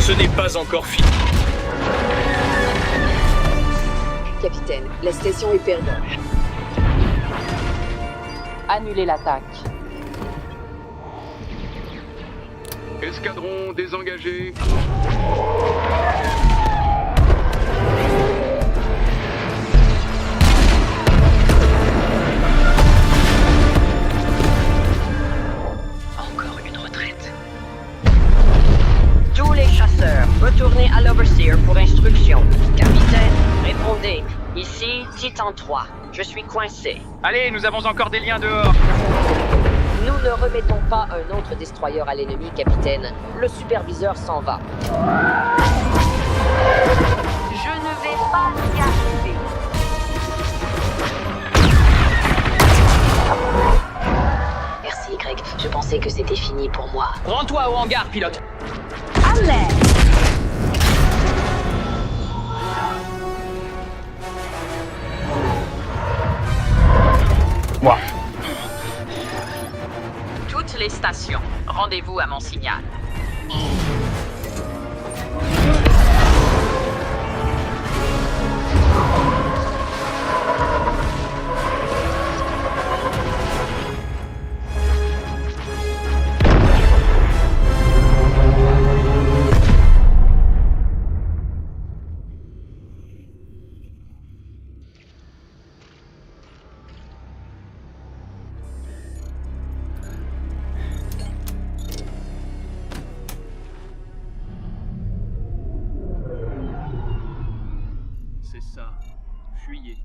Ce n'est pas encore fini. Capitaine, la station est perdue. Annulez l'attaque. Escadron désengagé. Encore une retraite. Tous les chasseurs, retournez à l'Overseer pour instruction. Capitaine, répondez. Ici, Titan 3. Je suis coincé. Allez, nous avons encore des liens dehors. Nous ne remettons pas un autre destroyer à l'ennemi, capitaine. Le superviseur s'en va. Je ne vais pas y arriver. Merci, Greg. Je pensais que c'était fini pour moi. Rends-toi au hangar, pilote. Allez! Moi. Toutes les stations, rendez-vous à mon signal. C'est ça. Fuyez.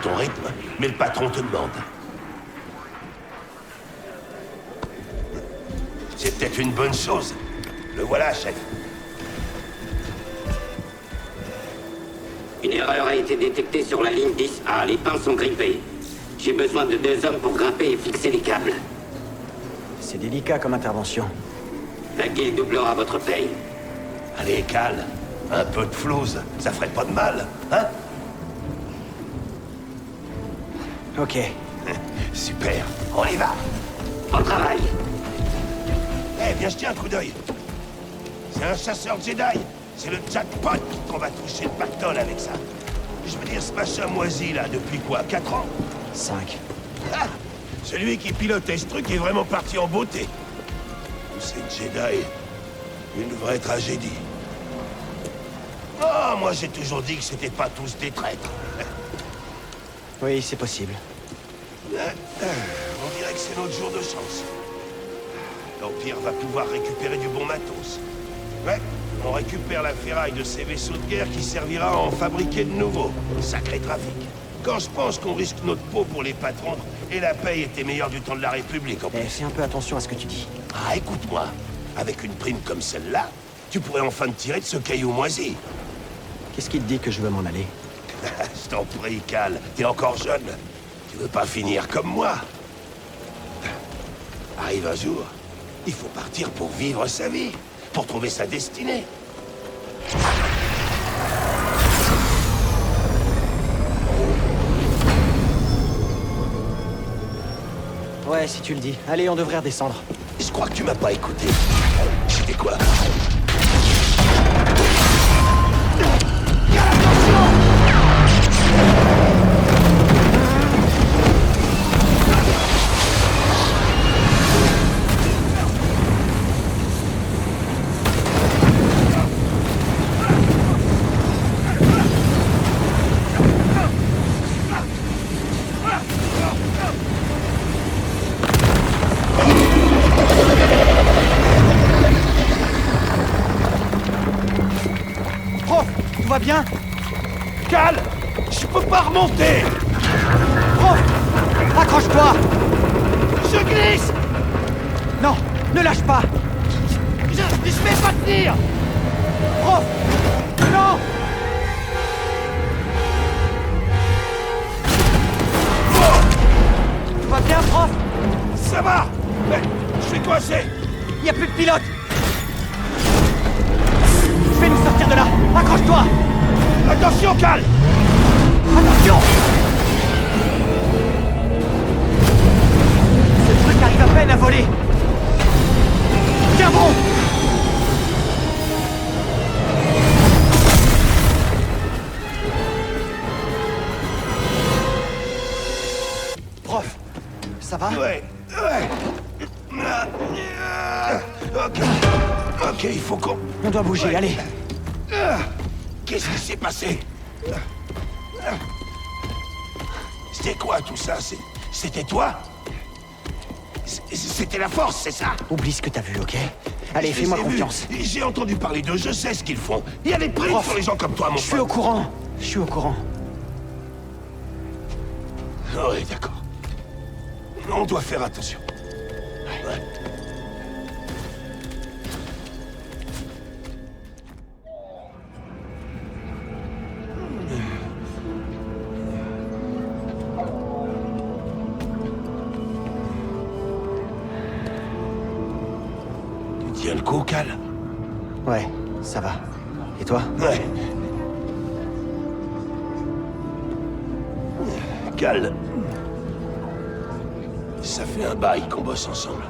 ton rythme, mais le patron te demande. C'est peut-être une bonne chose. Le voilà, chef. Une erreur a été détectée sur la ligne 10A. Les pins sont grippés. J'ai besoin de 2 hommes pour grimper et fixer les câbles. C'est délicat comme intervention. La guilde doublera votre paye. Allez, Cal. Un peu de flouze, ça ferait pas de mal, hein? Ok. Super, on y va. Au travail. Eh, viens jeter un coup d'œil. C'est un chasseur Jedi. C'est le jackpot qu'on va toucher le pactole avec ça. Je veux dire, ce machin moisi, là, depuis quoi, 4 ans? 5. Ah! Celui qui pilotait ce truc est vraiment parti en beauté. C'est Jedi. Une vraie tragédie. Oh, moi j'ai toujours dit que c'était pas tous des traîtres. Oui, c'est possible. On dirait que c'est notre jour de chance. L'Empire va pouvoir récupérer du bon matos. Ouais, on récupère la ferraille de ces vaisseaux de guerre qui servira à en fabriquer de nouveaux. Sacré trafic. Quand je pense qu'on risque notre peau pour les patrons, et la paye était meilleure du temps de la République en plus. Eh, fais un peu attention à ce que tu dis. Ah, écoute-moi. Avec une prime comme celle-là, tu pourrais enfin te tirer de ce caillou moisi. Qu'est-ce qui te dit que je veux m'en aller? Je t'en prie, Cal. T'es encore jeune. Tu veux pas finir comme moi. Arrive un jour, il faut partir pour vivre sa vie, pour trouver sa destinée. Ouais, si tu le dis. Allez, on devrait redescendre. Je crois que tu m'as pas écouté. C'était quoi? Prof, tout va bien? Cal! Je peux pas remonter! Prof, accroche-toi! Je glisse! Non, ne lâche pas! Je vais pas tenir! Prof! Non! Tout va bien, prof? Ça va! Mais je suis coincé! Y a plus de pilote! Je vais nous sortir de là! Accroche-toi! Attention, Cal! Attention! Ce truc arrive à peine à voler! Tiens bon! Prof, ça va? Ouais. Ok. Ok, il faut qu'on... On doit bouger, Ouais. allez! Qu'est-ce qui s'est passé? C'était quoi tout ça? C'était toi? C'était la force, c'est ça? Oublie ce que t'as vu, ok? Allez, Je fais-moi les ai confiance. vus. J'ai entendu parler d'eux, je sais ce qu'ils font. Il y a des primes Prof, sur les gens comme toi, mon Je suis au pote. courant. Je suis au courant. Oui, d'accord. On doit faire attention. Ouais. Tu tiens le coup, Cal? Ouais, ça va. Et toi? Ouais. Cal. Ça fait un bail qu'on bosse ensemble.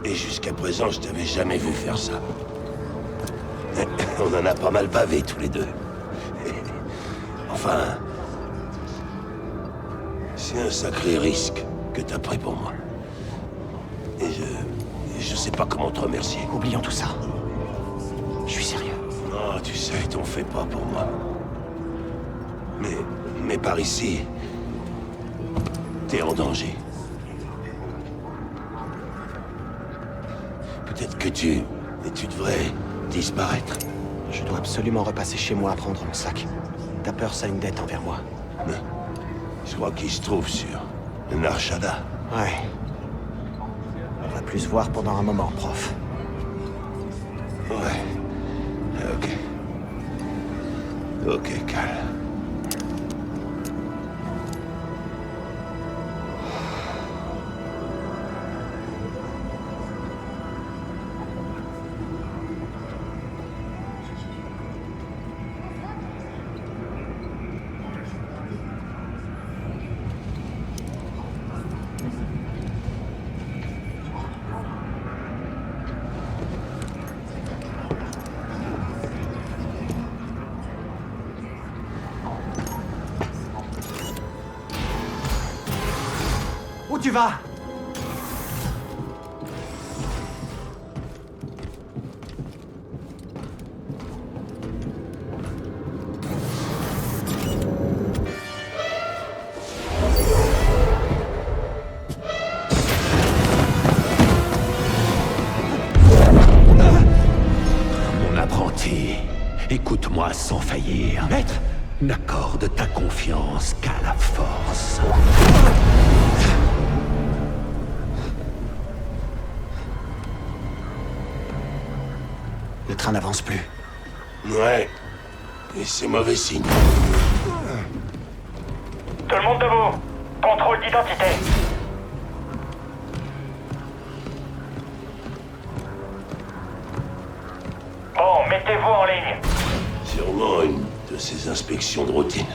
Et jusqu'à présent, je t'avais jamais vu faire ça. On en a pas mal bavé tous les deux. Enfin... C'est un sacré risque que t'as pris pour moi. Et je sais pas comment te remercier. Oublions tout ça. Je suis sérieux. Non, tu sais, t'en fais pas pour moi. Mais par ici, t'es en danger. Peut-être que tu devrais disparaître. Je dois absolument repasser chez moi à prendre mon sac. Ta peur, ça a une dette envers moi. Je crois qu'il se trouve sur Narshada. Ouais. On va plus se voir pendant un moment, prof. Ouais. Ok. Ok, Cal. Où tu vas? Mon apprenti, écoute-moi sans faillir. Maître! N'accorde ta confiance qu'à la force. Le train n'avance plus. Ouais. Et c'est mauvais signe. Tout le monde debout. Contrôle d'identité. Bon, mettez-vous en ligne. Sûrement une de ces inspections de routine.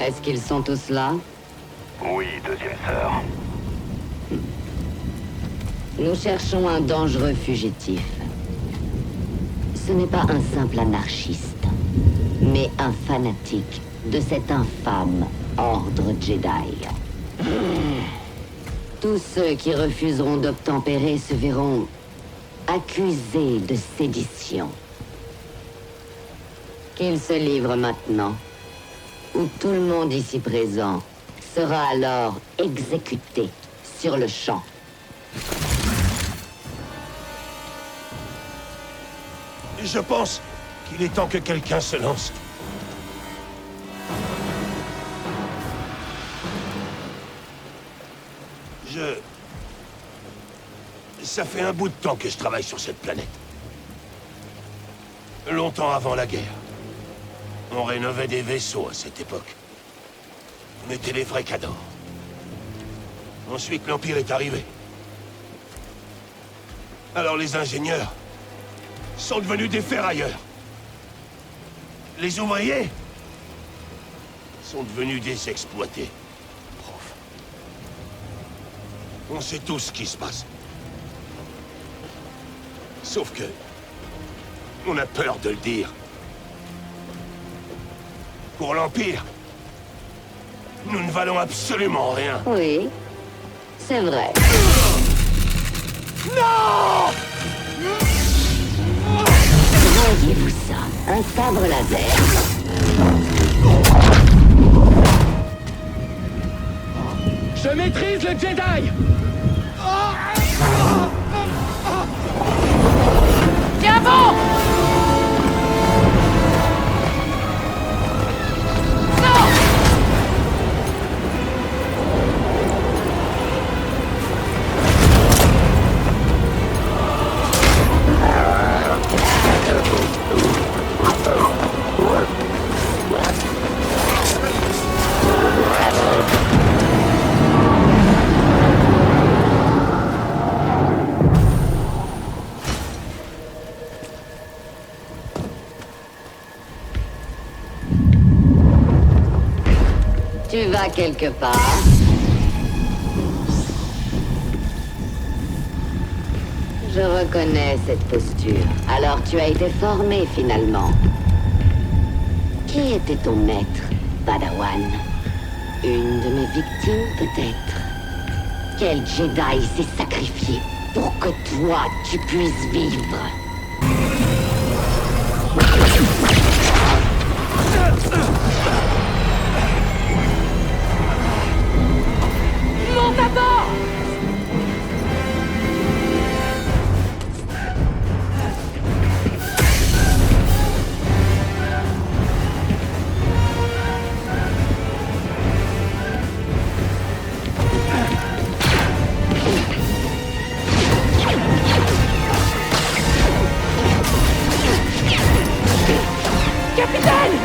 Est-ce qu'ils sont tous là? Oui, deuxième sœur. Nous cherchons un dangereux fugitif. Ce n'est pas un simple anarchiste, mais un fanatique de cet infâme ordre Jedi. Tous ceux qui refuseront d'obtempérer se verront accusés de sédition. Qu'ils se livrent maintenant, ou tout le monde ici présent sera alors exécuté sur le champ. Je pense qu'il est temps que quelqu'un se lance. Ça fait un bout de temps que je travaille sur cette planète. Longtemps avant la guerre. On rénovait des vaisseaux à cette époque. On était les vrais cadors. Ensuite, l'Empire est arrivé. Alors les ingénieurs sont devenus des ferrailleurs. Les ouvriers sont devenus des exploités. Prof. On sait tous ce qui se passe. Sauf que... on a peur de le dire. Pour l'Empire, nous ne valons absolument rien. Oui, c'est vrai. Non! Voyez-vous ça? Un sabre laser. Je maîtrise le Jedi! Tiens bon! Tu vas quelque part? Je reconnais cette posture. Alors tu as été formé finalement. Qui était ton maître, Padawan? Une de mes victimes peut-être? Quel Jedi s'est sacrifié pour que toi tu puisses vivre? Monte à bord! Capitaine!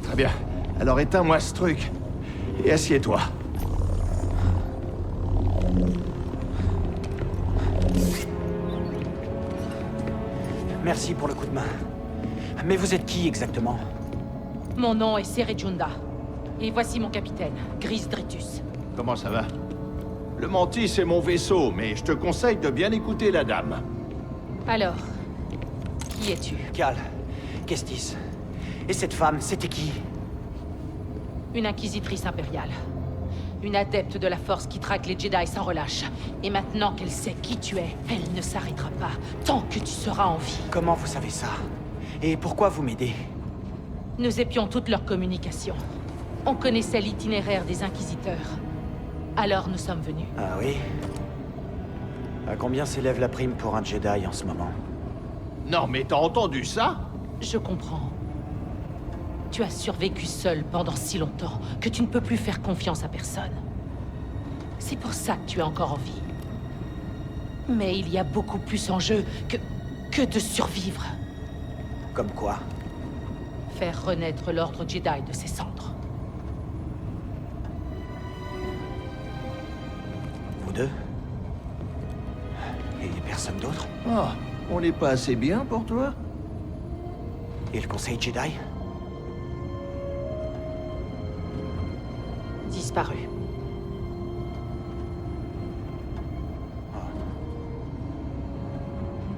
Très bien. Alors éteins-moi ce truc. Et assieds-toi. Merci pour le coup de main. Mais vous êtes qui exactement? Mon nom est Serejunda. Et voici mon capitaine, Gris Dritus. Comment ça va? Le Mantis, c'est mon vaisseau, mais je te conseille de bien écouter la dame. Alors, qui es-tu? Cal, Kestis. Et cette femme, c'était qui? Une inquisitrice impériale. Une adepte de la force qui traque les Jedi sans relâche. Et maintenant qu'elle sait qui tu es, elle ne s'arrêtera pas tant que tu seras en vie. Comment vous savez ça? Et pourquoi vous m'aidez? Nous épions toute leur communication. On connaissait l'itinéraire des inquisiteurs. Alors nous sommes venus. Ah oui? À combien s'élève la prime pour un Jedi en ce moment? Non, mais t'as entendu ça? Je comprends. Tu as survécu seul pendant si longtemps que tu ne peux plus faire confiance à personne. C'est pour ça que tu es encore en vie. Mais il y a beaucoup plus en jeu que de survivre. Comme quoi? Faire renaître l'ordre Jedi de ses cendres. Vous deux? Et personne d'autre? Oh, on n'est pas assez bien pour toi? Et le Conseil Jedi? Disparu.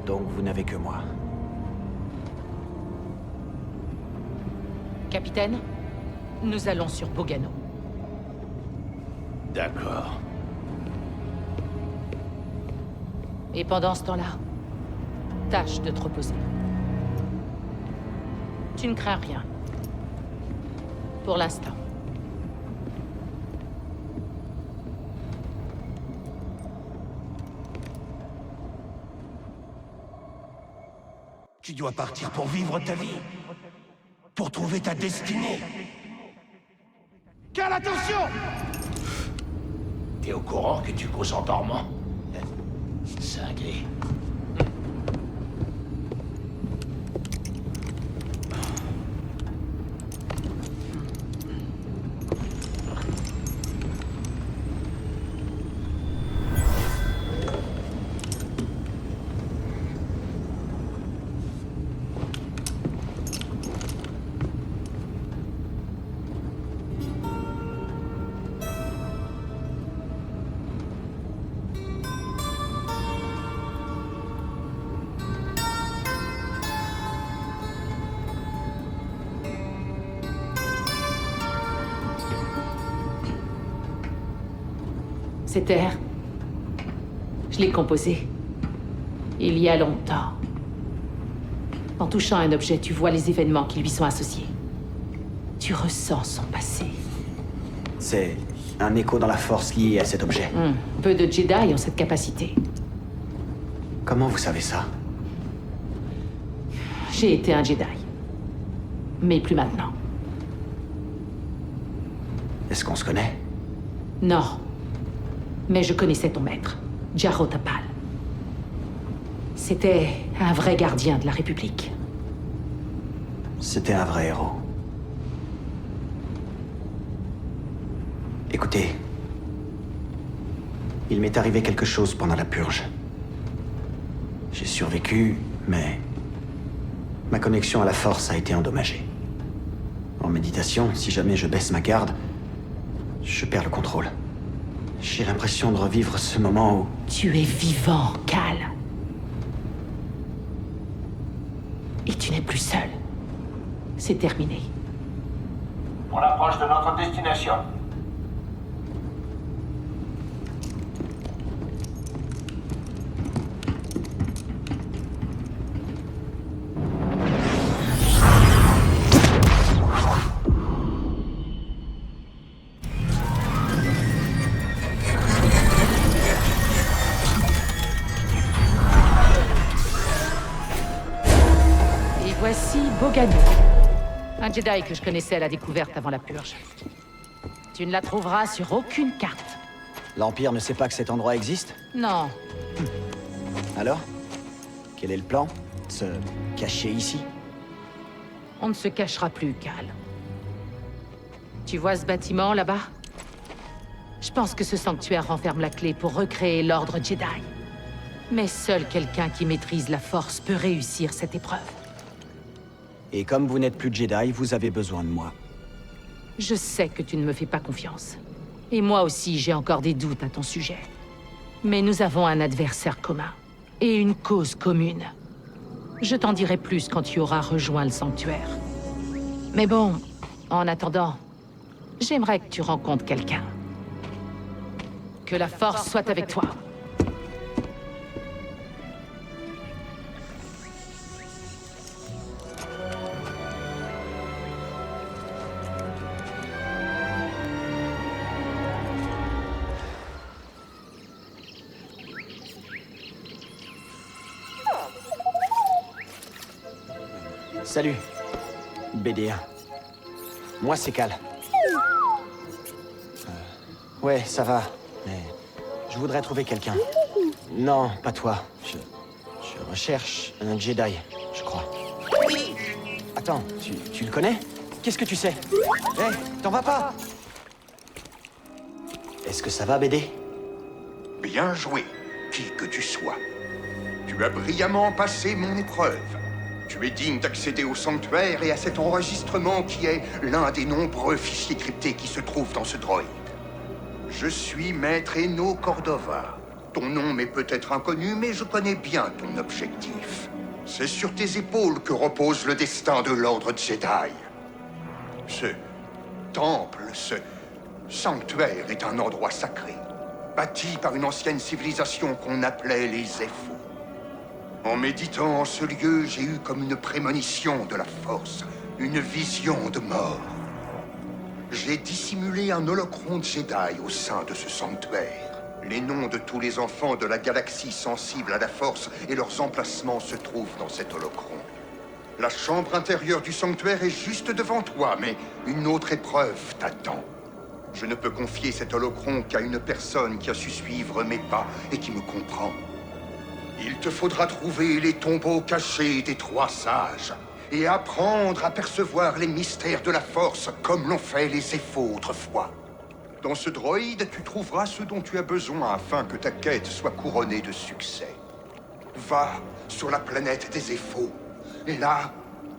Donc vous n'avez que moi. Capitaine, nous allons sur Bogano. D'accord. Et pendant ce temps-là, tâche de te reposer. Tu ne crains rien. Pour l'instant. Tu dois partir pour vivre ta vie. Pour trouver ta destinée. Cal, attention! T'es au courant que tu causes en dormant? Cinglé. Cet air, je l'ai composé. Il y a longtemps. En touchant un objet, tu vois les événements qui lui sont associés. Tu ressens son passé. C'est un écho dans la force lié à cet objet. Peu de Jedi ont cette capacité. Comment vous savez ça? J'ai été un Jedi. Mais plus maintenant. Est-ce qu'on se connaît? Non. Mais je connaissais ton maître, Jaro Tapal. C'était un vrai gardien de la République. C'était un vrai héros. Écoutez, il m'est arrivé quelque chose pendant la purge. J'ai survécu, mais ma connexion à la Force a été endommagée. En méditation, si jamais je baisse ma garde, je perds le contrôle. J'ai l'impression de revivre ce moment où... Tu es vivant, Cal. Et tu n'es plus seul. C'est terminé. On approche de notre destination. Et voici Bogano. Un Jedi que je connaissais à la découverte avant la purge. Tu ne la trouveras sur aucune carte. L'Empire ne sait pas que cet endroit existe? Non. Alors? Quel est le plan? Se cacher ici? On ne se cachera plus, Cal. Tu vois ce bâtiment là-bas? Je pense que ce sanctuaire renferme la clé pour recréer l'ordre Jedi. Mais seul quelqu'un qui maîtrise la Force peut réussir cette épreuve. Et comme vous n'êtes plus Jedi, vous avez besoin de moi. Je sais que tu ne me fais pas confiance. Et moi aussi, j'ai encore des doutes à ton sujet. Mais nous avons un adversaire commun. Et une cause commune. Je t'en dirai plus quand tu auras rejoint le sanctuaire. Mais bon, en attendant, j'aimerais que tu rencontres quelqu'un. Que la Force soit avec toi. Salut, BD1. Moi, c'est Cal. Ouais, ça va, mais je voudrais trouver quelqu'un. Non, pas toi. Je recherche un Jedi, je crois. Attends, tu le connais? Qu'est-ce que tu sais? Hé, t'en vas pas? Est-ce que ça va, BD? Bien joué, qui que tu sois. Tu as brillamment passé mon épreuve. Tu es digne d'accéder au sanctuaire et à cet enregistrement qui est l'un des nombreux fichiers cryptés qui se trouvent dans ce droïde. Je suis Maître Eno Cordova. Ton nom m'est peut-être inconnu, mais je connais bien ton objectif. C'est sur tes épaules que repose le destin de l'ordre Jedi. Ce temple, ce sanctuaire est un endroit sacré, bâti par une ancienne civilisation qu'on appelait les Zeffo. En méditant en ce lieu, j'ai eu comme une prémonition de la Force, une vision de mort. J'ai dissimulé un holocron Jedi au sein de ce sanctuaire. Les noms de tous les enfants de la galaxie sensibles à la Force et leurs emplacements se trouvent dans cet holocron. La chambre intérieure du sanctuaire est juste devant toi, mais une autre épreuve t'attend. Je ne peux confier cet holocron qu'à une personne qui a su suivre mes pas et qui me comprend. Il te faudra trouver les tombeaux cachés des 3 sages et apprendre à percevoir les mystères de la Force comme l'ont fait les Zeffo autrefois. Dans ce droïde, tu trouveras ce dont tu as besoin afin que ta quête soit couronnée de succès. Va sur la planète des Zeffo, et là,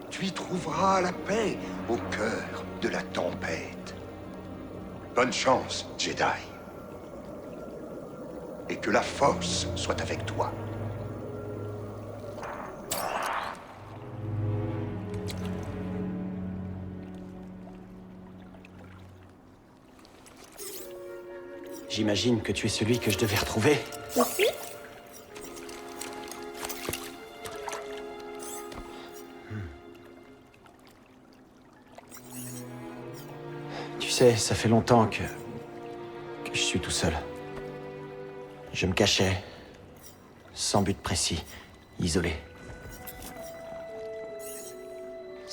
tu y trouveras la paix au cœur de la tempête. Bonne chance, Jedi. Et que la Force soit avec toi. J'imagine que tu es celui que je devais retrouver. Tu sais, ça fait longtemps que je suis tout seul. Je me cachais, sans but précis, isolé.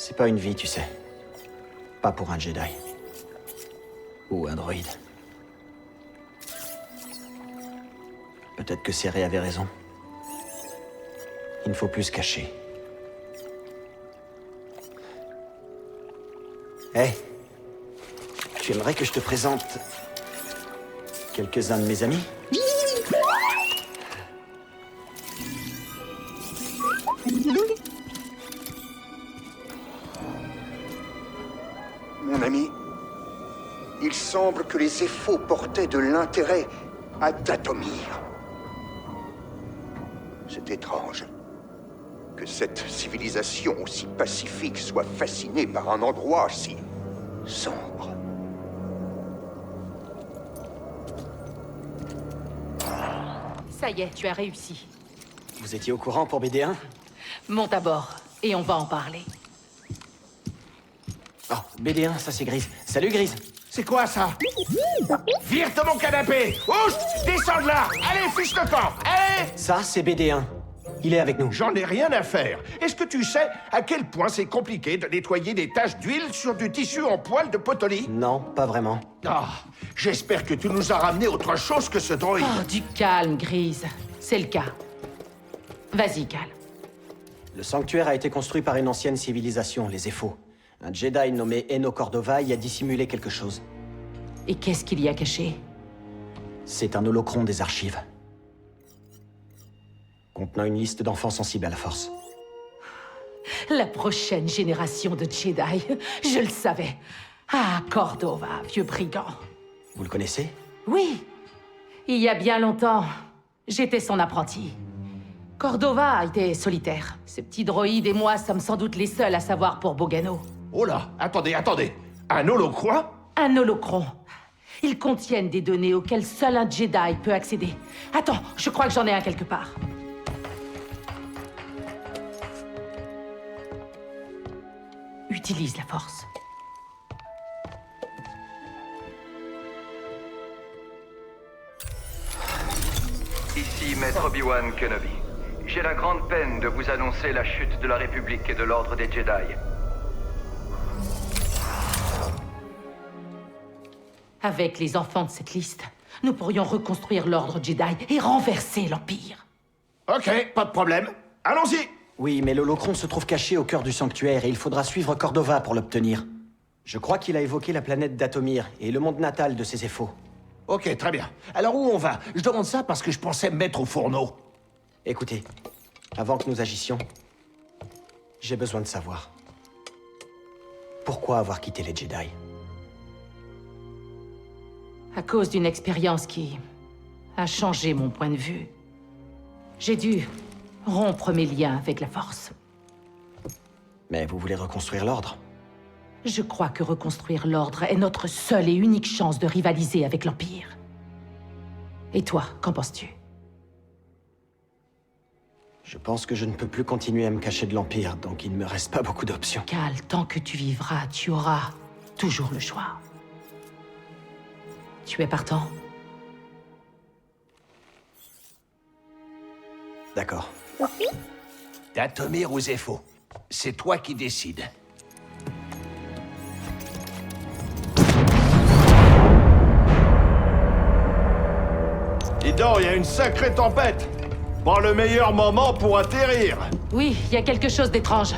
C'est pas une vie, tu sais. Pas pour un Jedi. Ou un droïde. Peut-être que Cere avait raison. Il ne faut plus se cacher. Hé, tu aimerais que je te présente quelques-uns de mes amis? Mon ami, il semble que les Zeffo portaient de l'intérêt à Dathomir. C'est étrange que cette civilisation aussi pacifique soit fascinée par un endroit si sombre. Ça y est, tu as réussi. Vous étiez au courant pour BD1? Monte à bord, et on va en parler. Oh, BD1, ça c'est Grise. Salut Grise. C'est quoi ça? Vire de mon canapé! Ouch! Descends de là! Allez, fiche le camp! Allez! Ça, c'est BD1. Il est avec nous. J'en ai rien à faire. Est-ce que tu sais à quel point c'est compliqué de nettoyer des taches d'huile sur du tissu en poil de potoli? Non, pas vraiment. Ah, j'espère que tu nous as ramené autre chose que ce droïde. Oh, du calme, Grise. C'est le cas. Vas-y, Cal. Le sanctuaire a été construit par une ancienne civilisation, les Zeffo. Un Jedi nommé Eno Cordova y a dissimulé quelque chose. Et qu'est-ce qu'il y a caché? C'est un holocron des archives. Contenant une liste d'enfants sensibles à la Force. La prochaine génération de Jedi. Je le savais. Ah, Cordova, vieux brigand. Vous le connaissez? Oui. Il y a bien longtemps, j'étais son apprenti. Cordova était solitaire. Ce petit droïde et moi sommes sans doute les seuls à savoir pour Bogano. Oh là, attendez. Un holocron? Un holocron. Ils contiennent des données auxquelles seul un Jedi peut accéder. Attends, je crois que j'en ai un quelque part. Utilise la force. Ici Maître Obi-Wan Kenobi. J'ai la grande peine de vous annoncer la chute de la République et de l'Ordre des Jedi. Avec les enfants de cette liste, nous pourrions reconstruire l'Ordre Jedi et renverser l'Empire. Ok, pas de problème. Allons-y! Oui, mais l'holocron se trouve caché au cœur du sanctuaire et il faudra suivre Cordova pour l'obtenir. Je crois qu'il a évoqué la planète Dathomir et le monde natal de ses Zeffo. Ok, très bien. Alors où on va? Je demande ça parce que je pensais me mettre au fourneau. Écoutez, avant que nous agissions, j'ai besoin de savoir. Pourquoi avoir quitté les Jedi? À cause d'une expérience qui a changé mon point de vue. J'ai dû rompre mes liens avec la Force. Mais vous voulez reconstruire l'Ordre? Je crois que reconstruire l'Ordre est notre seule et unique chance de rivaliser avec l'Empire. Et toi, qu'en penses-tu? Je pense que je ne peux plus continuer à me cacher de l'Empire, donc il ne me reste pas beaucoup d'options. Cal, tant que tu vivras, tu auras toujours le choix. Tu es partant? D'accord. Dathomir ou Zeffo, c'est toi qui décides. Dis donc, il y a une sacrée tempête. Pas le meilleur moment pour atterrir. Oui, il y a quelque chose d'étrange.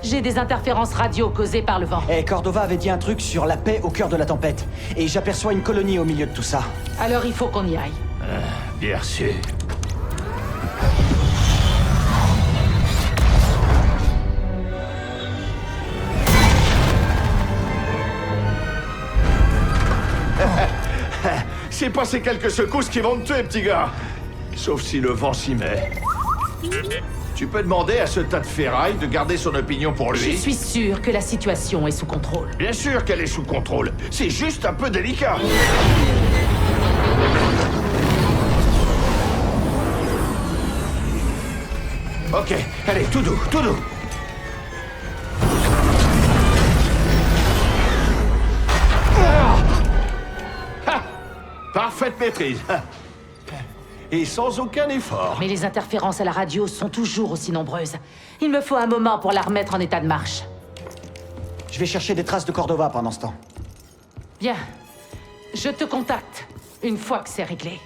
J'ai des interférences radio causées par le vent. Eh, Cordova avait dit un truc sur la paix au cœur de la tempête. Et j'aperçois une colonie au milieu de tout ça. Alors il faut qu'on y aille. Bien sûr. C'est pas ces quelques secousses qui vont te tuer, petit gars. Sauf si le vent s'y met. Tu peux demander à ce tas de ferraille de garder son opinion pour lui. Je suis sûre que la situation est sous contrôle. Bien sûr qu'elle est sous contrôle. C'est juste un peu délicat. Ok, allez, tout doux, tout doux. Ah, parfaite maîtrise. Et sans aucun effort. Mais les interférences à la radio sont toujours aussi nombreuses. Il me faut un moment pour la remettre en état de marche. Je vais chercher des traces de Cordova pendant ce temps. Bien. Je te contacte une fois que c'est réglé.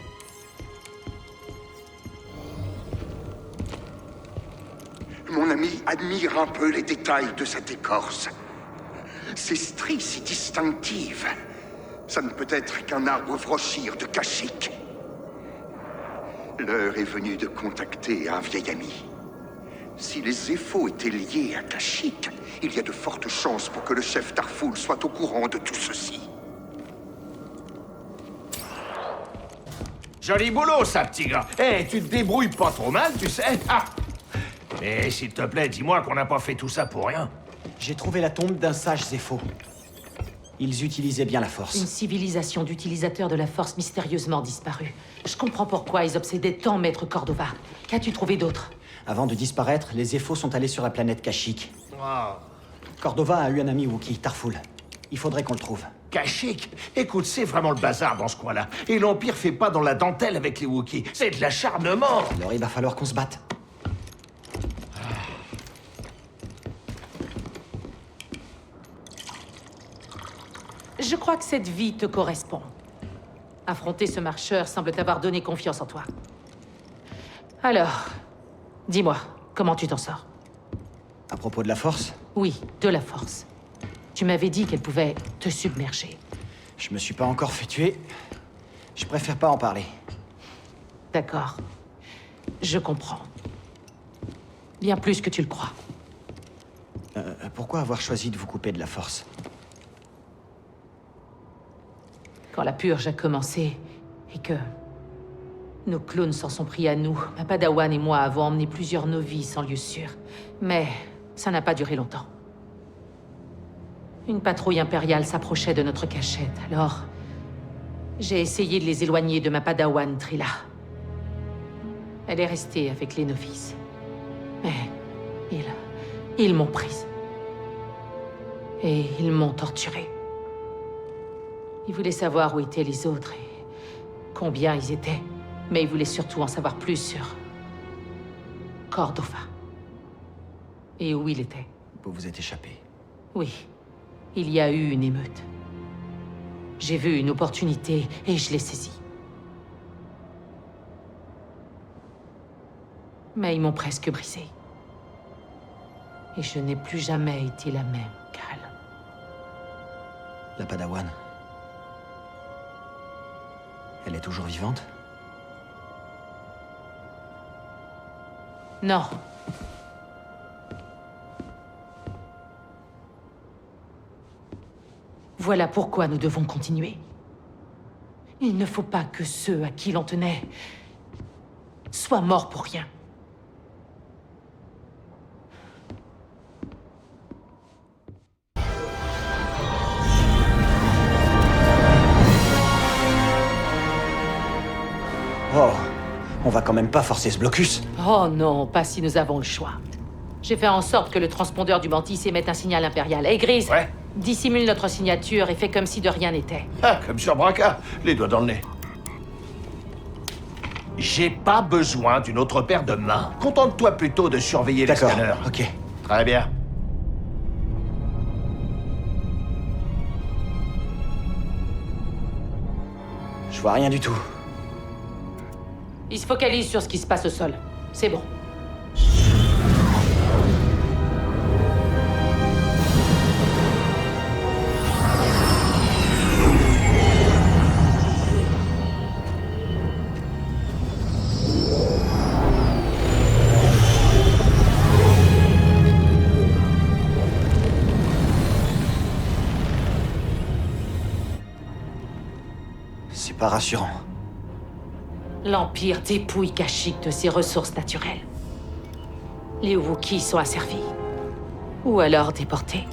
Mon ami admire un peu les détails de cette écorce. Ces stries si distinctives. Ça ne peut être qu'un arbre vrochir de Kashyyyk. L'heure est venue de contacter un vieil ami. Si les Zeffo étaient liés à Kashyyyk, il y a de fortes chances pour que le chef Tarful soit au courant de tout ceci. Joli boulot, ça, petit gars. Eh, tu te débrouilles pas trop mal, tu sais. Ah. Mais s'il te plaît, dis-moi qu'on n'a pas fait tout ça pour rien. J'ai trouvé la tombe d'un sage Zeffo. Ils utilisaient bien la Force. Une civilisation d'utilisateurs de la Force mystérieusement disparue. Je comprends pourquoi ils obsédaient tant Maître Cordova. Qu'as-tu trouvé d'autre? Avant de disparaître, les Zeffo sont allés sur la planète Kashyyyk. Oh. Cordova a eu un ami Wookiee, Tarful. Il faudrait qu'on le trouve. Kashyyyk? Écoute, c'est vraiment le bazar dans ce coin-là. Et l'Empire fait pas dans la dentelle avec les Wookiees. C'est de l'acharnement. Alors il va falloir qu'on se batte. Je crois que cette vie te correspond. Affronter ce marcheur semble t'avoir donné confiance en toi. Alors, dis-moi, comment tu t'en sors? À propos de la Force? Oui, de la Force. Tu m'avais dit qu'elle pouvait te submerger. Je me suis pas encore fait tuer. Je préfère pas en parler. D'accord. Je comprends. Bien plus que tu le crois. Pourquoi avoir choisi de vous couper de la Force? Quand la purge a commencé, et que nos clones s'en sont pris à nous, ma Padawan et moi avons emmené plusieurs novices en lieu sûr. Mais ça n'a pas duré longtemps. Une patrouille impériale s'approchait de notre cachette, alors j'ai essayé de les éloigner de ma Padawan Trilla. Elle est restée avec les novices. Mais ils m'ont prise. Et ils m'ont torturée. Ils voulaient savoir où étaient les autres et combien ils étaient. Mais ils voulaient surtout en savoir plus sur Cordova. Et où il était. Vous vous êtes échappé. Oui. Il y a eu une émeute. J'ai vu une opportunité et je l'ai saisie. Mais ils m'ont presque brisée. Et je n'ai plus jamais été la même, Cal. La Padawan. Elle est toujours vivante? Non. Voilà pourquoi nous devons continuer. Il ne faut pas que ceux à qui l'on tenait soient morts pour rien. Oh, on va quand même pas forcer ce blocus. Oh non, pas si nous avons le choix. J'ai fait en sorte que le transpondeur du Mantis émette un signal impérial. Hey, Grise, ouais. Dissimule notre signature et fais comme si de rien n'était. Ah, comme sur Braca, les doigts dans le nez. J'ai pas besoin d'une autre paire de mains. Contente-toi plutôt de surveiller les scanners. D'accord, ok. Très bien. Je vois rien du tout. Il se focalise sur ce qui se passe au sol. C'est bon. C'est pas rassurant. L'Empire dépouille Kashyyyk de ses ressources naturelles. Les Wookiees sont asservis. Ou alors déportés.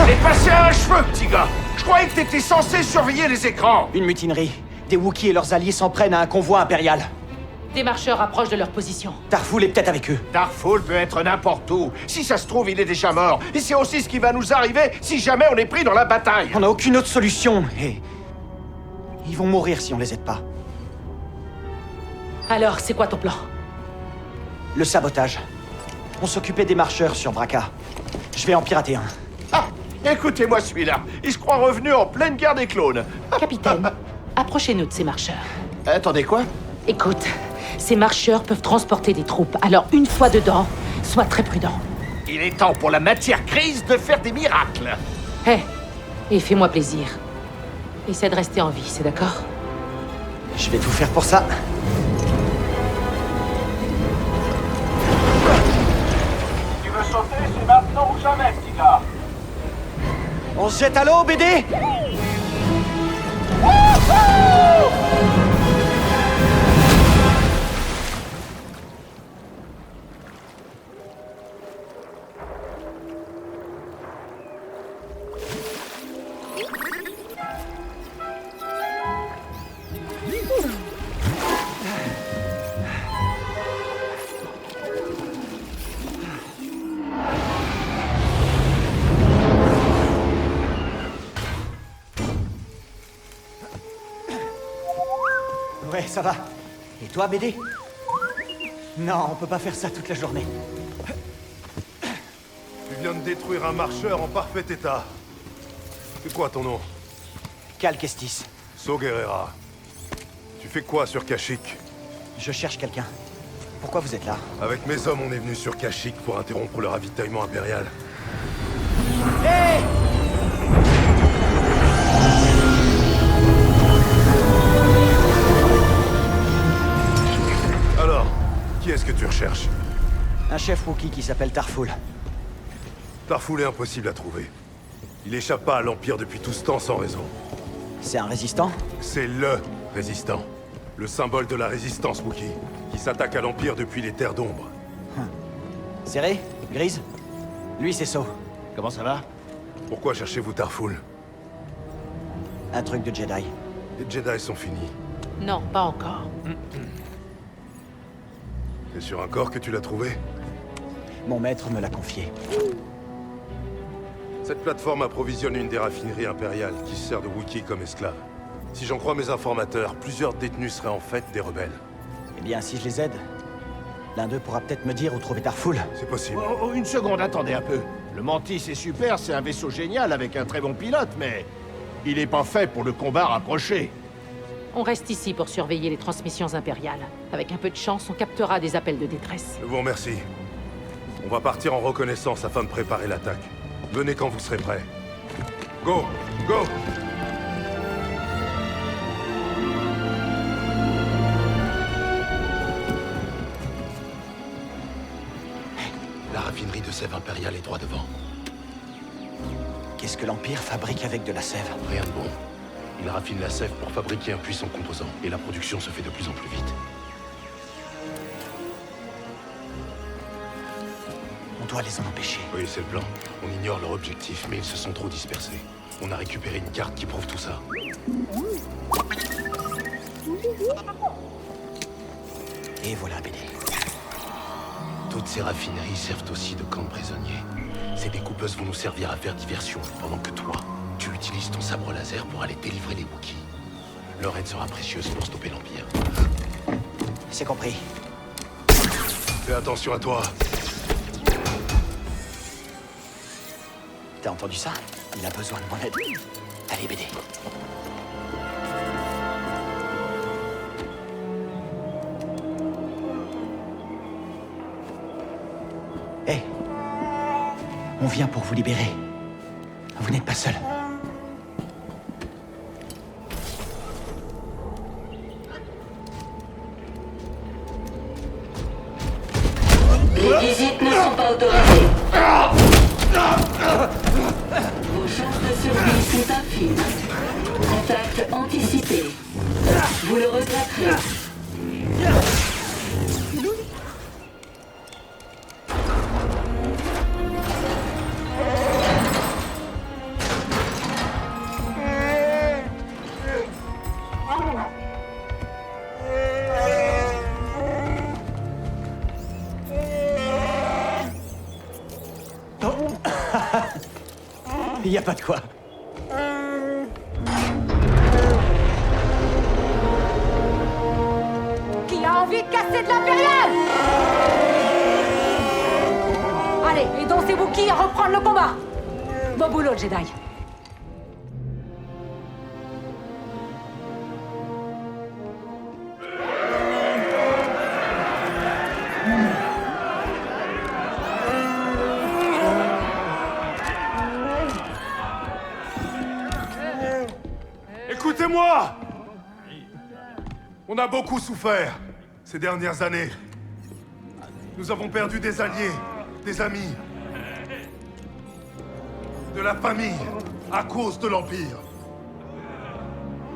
T'es passé à un cheveu, petit gars. Je croyais que t'étais censé surveiller les écrans. Une mutinerie. Des Wookiees et leurs alliés s'en prennent à un convoi impérial. Des marcheurs approchent de leur position. Tarful est peut-être avec eux. Tarful peut être n'importe où. Si ça se trouve, il est déjà mort. Et c'est aussi ce qui va nous arriver si jamais on est pris dans la bataille. On n'a aucune autre solution. Et Ils vont mourir si on les aide pas. Alors, c'est quoi ton plan? Le sabotage. On s'occupait des marcheurs sur Braca. Je vais en pirater un. Ah, écoutez-moi celui-là. Il se croit revenu en pleine guerre des clones. Capitaine, approchez-nous de ces marcheurs. Attendez, quoi? Écoute, ces marcheurs peuvent transporter des troupes, alors une fois dedans, sois très prudent. Il est temps pour la matière grise de faire des miracles. Hé, et fais-moi plaisir. Essaie de rester en vie, c'est d'accord? Je vais tout faire pour ça. Tu veux sauter, c'est maintenant ou jamais, petit gars. On se jette à l'eau, BD? Ouais, ça va. Et toi, BD? Non, on peut pas faire ça toute la journée. Tu viens de détruire un marcheur en parfait état. C'est quoi ton nom? Cal Kestis. So Guerrera. Tu fais quoi sur Kashyyyk? Je cherche quelqu'un. Pourquoi vous êtes là? Avec mes hommes, on est venu sur Kashyyyk pour interrompre le ravitaillement impérial. Hé! Alors, qui est-ce que tu recherches? Un chef Wookie qui s'appelle Tarful. Tarful est impossible à trouver. Il échappe pas à l'Empire depuis tout ce temps sans raison. C'est un résistant? C'est LE résistant. Le symbole de la résistance Wookie, qui s'attaque à l'Empire depuis les Terres d'Ombre. Serré? Grise? Lui, c'est So. Comment ça va? Pourquoi cherchez-vous Tarful? Un truc de Jedi. Les Jedi sont finis. Non, pas encore. C'est sur un corps que tu l'as trouvé? Mon maître me l'a confié. Cette plateforme approvisionne une des raffineries impériales qui sert de Wookiee comme esclave. Si j'en crois mes informateurs, plusieurs détenus seraient en fait des rebelles. Eh bien, si je les aide, l'un d'eux pourra peut-être me dire où trouver Tarful. C'est possible. Oh, une seconde, attendez un peu. Le Mantis est super, c'est un vaisseau génial avec un très bon pilote, mais il n'est pas fait pour le combat rapproché. On reste ici pour surveiller les transmissions impériales. Avec un peu de chance, on captera des appels de détresse. Je vous remercie. On va partir en reconnaissance afin de préparer l'attaque. Venez quand vous serez prêts. Go! Go! La raffinerie de sève impériale est droit devant. Qu'est-ce que l'Empire fabrique avec de la sève? Rien de bon. Il raffine la sève pour fabriquer un puissant composant, et la production se fait de plus en plus vite. On doit les en empêcher. Oui, c'est le plan. On ignore leur objectif, mais ils se sont trop dispersés. On a récupéré une carte qui prouve tout ça. Et voilà, BD. Toutes ces raffineries servent aussi de camp de prisonniers. Ces découpeuses vont nous servir à faire diversion, pendant que toi, tu utilises ton sabre laser pour aller délivrer les Wookiees. Leur aide sera précieuse pour stopper l'Empire. C'est compris. Fais attention à toi. T'as entendu ça? Il a besoin de mon aide. Allez, BD. Hé! On vient pour vous libérer. Vous n'êtes pas seul. Les visites ne sont pas autorisées. Vos chances de survie sont infimes. Attaque anticipée. Vous le regretterez. Il n'y a pas de quoi. envie de casser de l'impérial! Allez, aidons ces Wookiees à reprendre le combat! Bon boulot, Jedi. Écoutez-moi! On a beaucoup souffert ces dernières années. Nous avons perdu des alliés, des amis, de la famille à cause de l'Empire.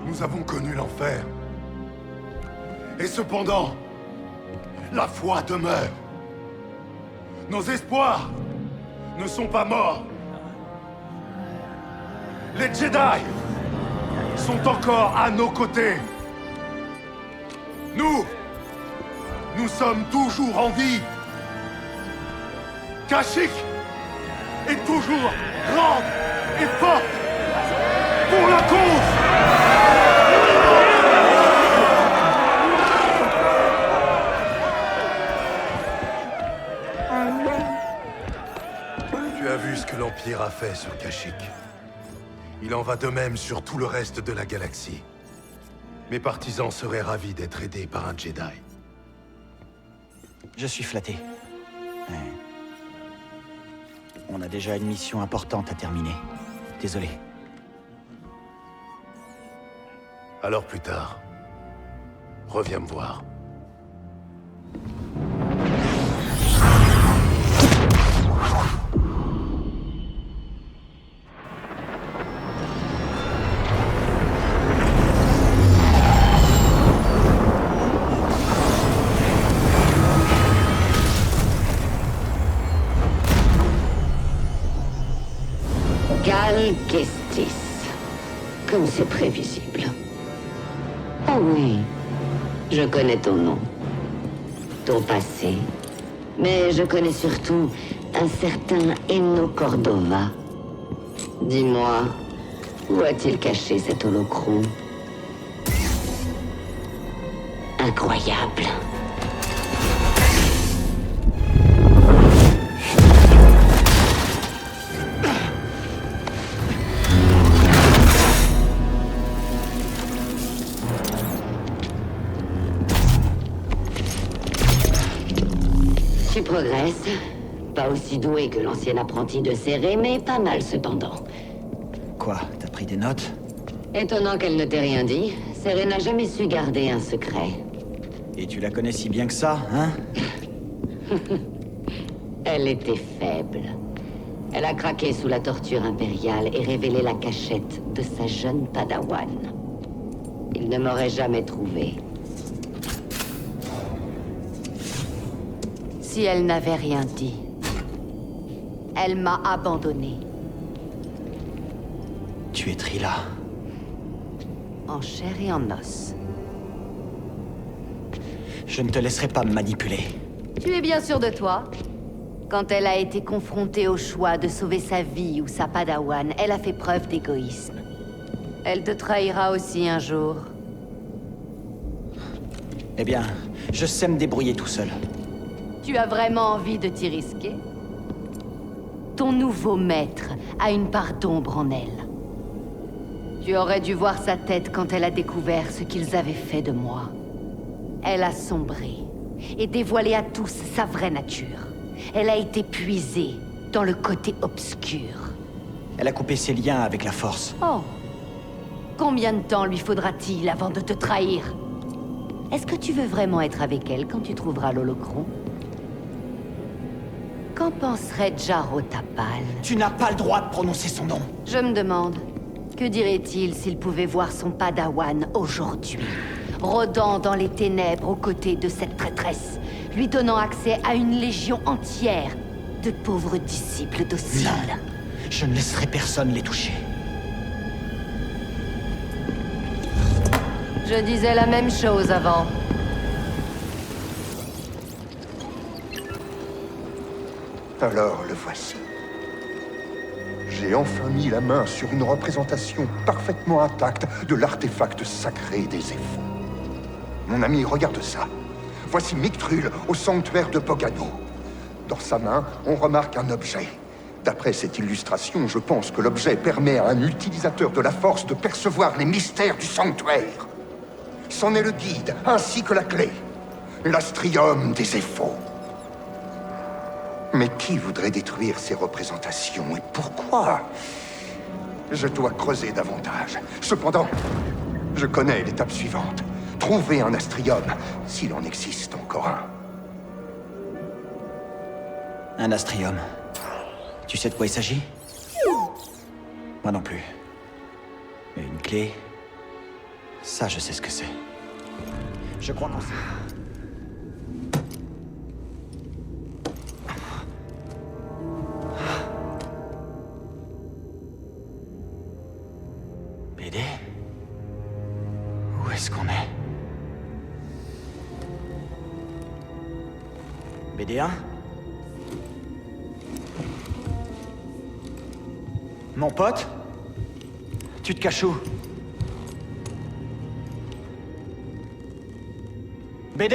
Nous avons connu l'enfer. Et cependant, la foi demeure. Nos espoirs ne sont pas morts. Les Jedi sont encore à nos côtés. Nous sommes toujours en vie. Kashyyyk est toujours grande et forte pour la cause. Tu as vu ce que l'Empire a fait sur Kashyyyk. Il en va de même sur tout le reste de la galaxie. Mes partisans seraient ravis d'être aidés par un Jedi. Je suis flatté. Mais... on a déjà une mission importante à terminer. Désolé. Alors plus tard, reviens me voir. Cal Kestis. Comme c'est prévisible. Oh oui, je connais ton nom, ton passé, mais je connais surtout un certain Eno Cordova. Dis-moi, où a-t-il caché cet holocron? Incroyable. Tu progresses. Pas aussi doué que l'ancien apprenti de Serré, mais pas mal cependant. Quoi? T'as pris des notes? Étonnant qu'elle ne t'ait rien dit. Serré n'a jamais su garder un secret. Et tu la connais si bien que ça, hein? Elle était faible. Elle a craqué sous la torture impériale et révélé la cachette de sa jeune padawan. Il ne m'aurait jamais trouvé. Si elle n'avait rien dit, elle m'a abandonné. Tu es Trilla. En chair et en os. Je ne te laisserai pas me manipuler. Tu es bien sûr de toi? Quand elle a été confrontée au choix de sauver sa vie ou sa padawan, elle a fait preuve d'égoïsme. Elle te trahira aussi un jour. Eh bien, je sais me débrouiller tout seul. Tu as vraiment envie de t'y risquer? Ton nouveau maître a une part d'ombre en elle. Tu aurais dû voir sa tête quand elle a découvert ce qu'ils avaient fait de moi. Elle a sombré et dévoilé à tous sa vraie nature. Elle a été puisée dans le côté obscur. Elle a coupé ses liens avec la Force. Oh. Combien de temps lui faudra-t-il avant de te trahir? Est-ce que tu veux vraiment être avec elle quand tu trouveras l'holocron? Qu'en penserait Jaro Tapal? Tu n'as pas le droit de prononcer son nom. Je me demande, que dirait-il s'il pouvait voir son padawan aujourd'hui, rôdant dans les ténèbres aux côtés de cette traîtresse, lui donnant accès à une légion entière de pauvres disciples dociles? Non, je ne laisserai personne les toucher. Je disais la même chose avant. Alors le voici. J'ai enfin mis la main sur une représentation parfaitement intacte de l'artefact sacré des Zephos. Mon ami, regarde ça. Voici Mictrul au sanctuaire de Pogano. Dans sa main, on remarque un objet. D'après cette illustration, je pense que l'objet permet à un utilisateur de la Force de percevoir les mystères du sanctuaire. C'en est le guide, ainsi que la clé. L'astrium des Éphos. Mais qui voudrait détruire ces représentations et pourquoi? Je dois creuser davantage. Cependant, je connais l'étape suivante. Trouver un astrium, s'il en existe encore un. Un astrium. Tu sais de quoi il s'agit? Moi non plus. Mais une clé... Ça, je sais ce que c'est. Je crois qu'on sait. BD? Où est-ce qu'on est? BD1? Mon pote? Tu te caches où? BD?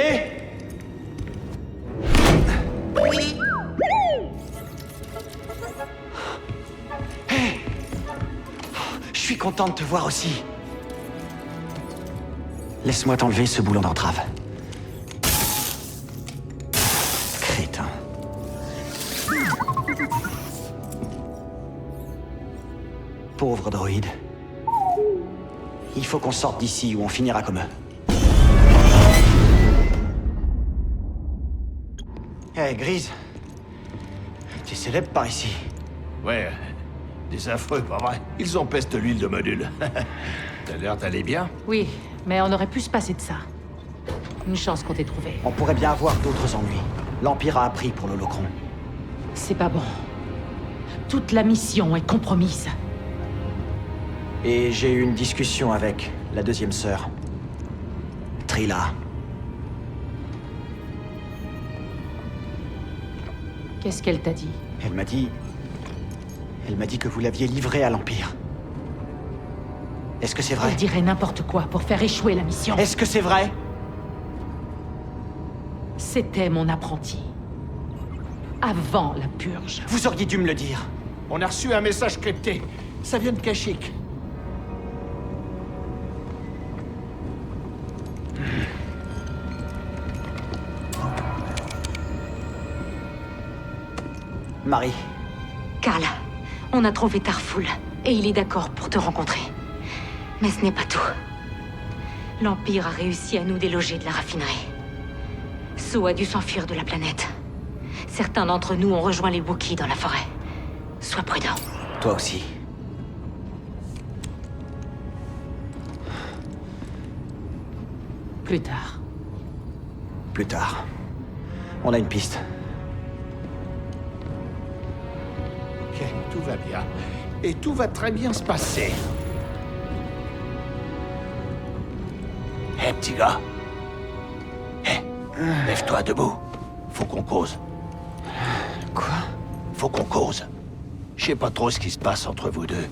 Hey! Je suis content de te voir aussi. Laisse-moi t'enlever ce boulon d'entrave. Crétin. Pauvre droïde. Il faut qu'on sorte d'ici ou on finira comme eux. Hé, Grise. Tu es célèbre par ici. Ouais, des affreux, pas vrai? Ils empestent l'huile de module. T'as l'air d'aller bien? Oui, mais on aurait pu se passer de ça. Une chance qu'on t'ait trouvé. On pourrait bien avoir d'autres ennuis. L'Empire a appris pour l'Holocron. C'est pas bon. Toute la mission est compromise. Et j'ai eu une discussion avec la deuxième sœur. Trilla. Qu'est-ce qu'elle t'a dit? Elle m'a dit que vous l'aviez livrée à l'Empire. Est-ce que c'est vrai? Elle dirait n'importe quoi pour faire échouer la mission. Est-ce que c'est vrai? C'était mon apprenti. Avant la purge. Vous auriez dû me le dire. On a reçu un message crypté. Ça vient de Kashyyyk. Marie. Cal, on a trouvé Tarful, et il est d'accord pour te rencontrer. Mais ce n'est pas tout. L'Empire a réussi à nous déloger de la raffinerie. So a dû s'enfuir de la planète. Certains d'entre nous ont rejoint les Wookiees dans la forêt. Sois prudent. Toi aussi. Plus tard. Plus tard. On a une piste. Ok, tout va bien. Et tout va très bien se passer. Hé, petit gars. Hé, lève-toi debout. Faut qu'on cause. Quoi? Faut qu'on cause. Je sais pas trop ce qui se passe entre vous deux.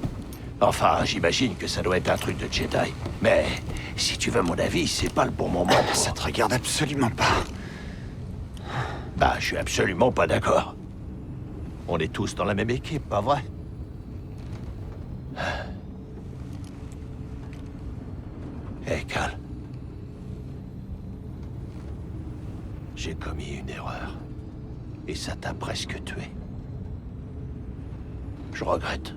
Enfin, j'imagine que ça doit être un truc de Jedi. Mais, si tu veux mon avis, c'est pas le bon moment. Ça te regarde absolument pas. Bah, je suis absolument pas d'accord. On est tous dans la même équipe, pas vrai? Hé, Cal. J'ai commis une erreur. Et ça t'a presque tué. Je regrette.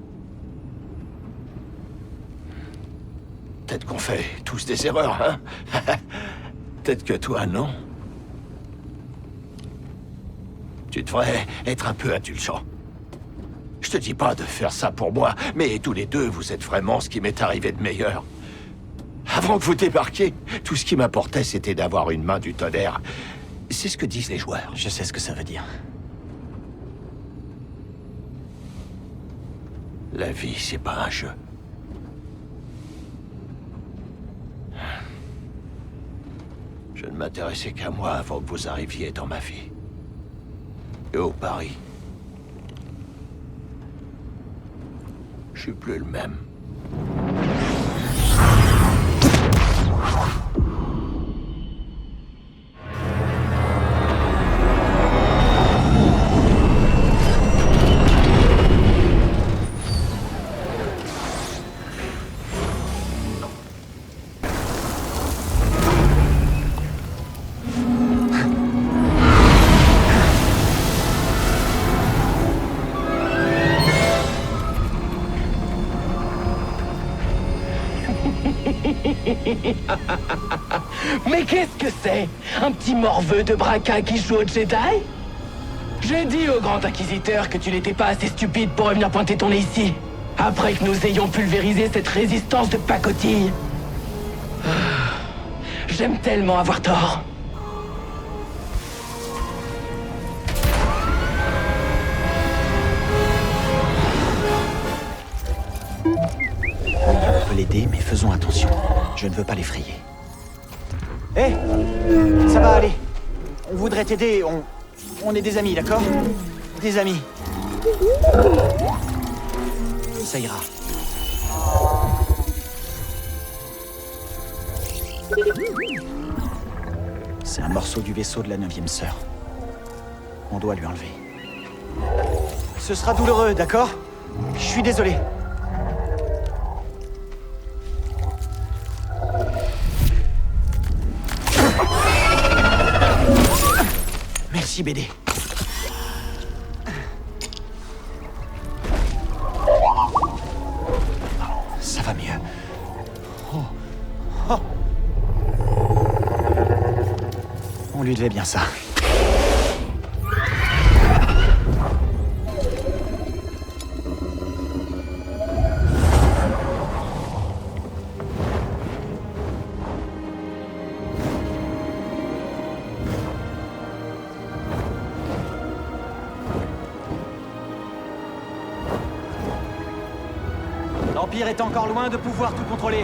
Peut-être qu'on fait tous des erreurs, hein? Peut-être que toi, non. Tu devrais être un peu indulgent. Je te dis pas de faire ça pour moi, mais tous les deux, vous êtes vraiment ce qui m'est arrivé de meilleur. Avant que vous débarquiez, tout ce qui m'importait, c'était d'avoir une main du tonnerre. C'est ce que disent les joueurs. Je sais ce que ça veut dire. La vie, c'est pas un jeu. Je ne m'intéressais qu'à moi avant que vous arriviez dans ma vie. Et au Paris. Je suis plus le même. Mais qu'est-ce que c'est? Un petit morveux de Bracca qui joue au Jedi? J'ai dit au grand inquisiteur que tu n'étais pas assez stupide pour revenir pointer ton nez ici. Après que nous ayons pulvérisé cette résistance de pacotille. J'aime tellement avoir tort. On peut l'aider, mais faisons attention. Je ne veux pas l'effrayer. Hé, ça va aller. On voudrait t'aider, on est des amis, d'accord? Des amis. Ça ira. C'est un morceau du vaisseau de la 9e sœur. On doit lui enlever. Ce sera douloureux, d'accord? Je suis désolé. Merci, BD. Ça va mieux. Oh. Oh. On lui devait bien ça. L'Empire est encore loin de pouvoir tout contrôler.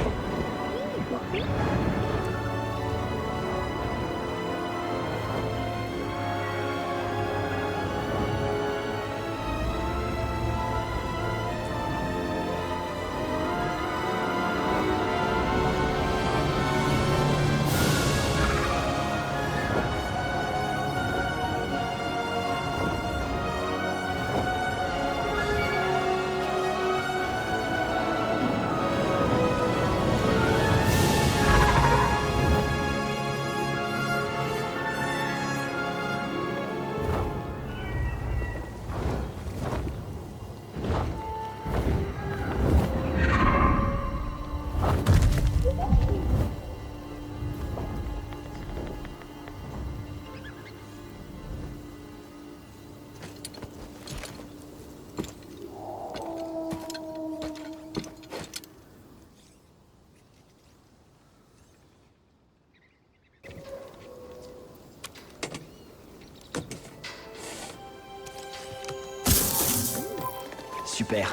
Super.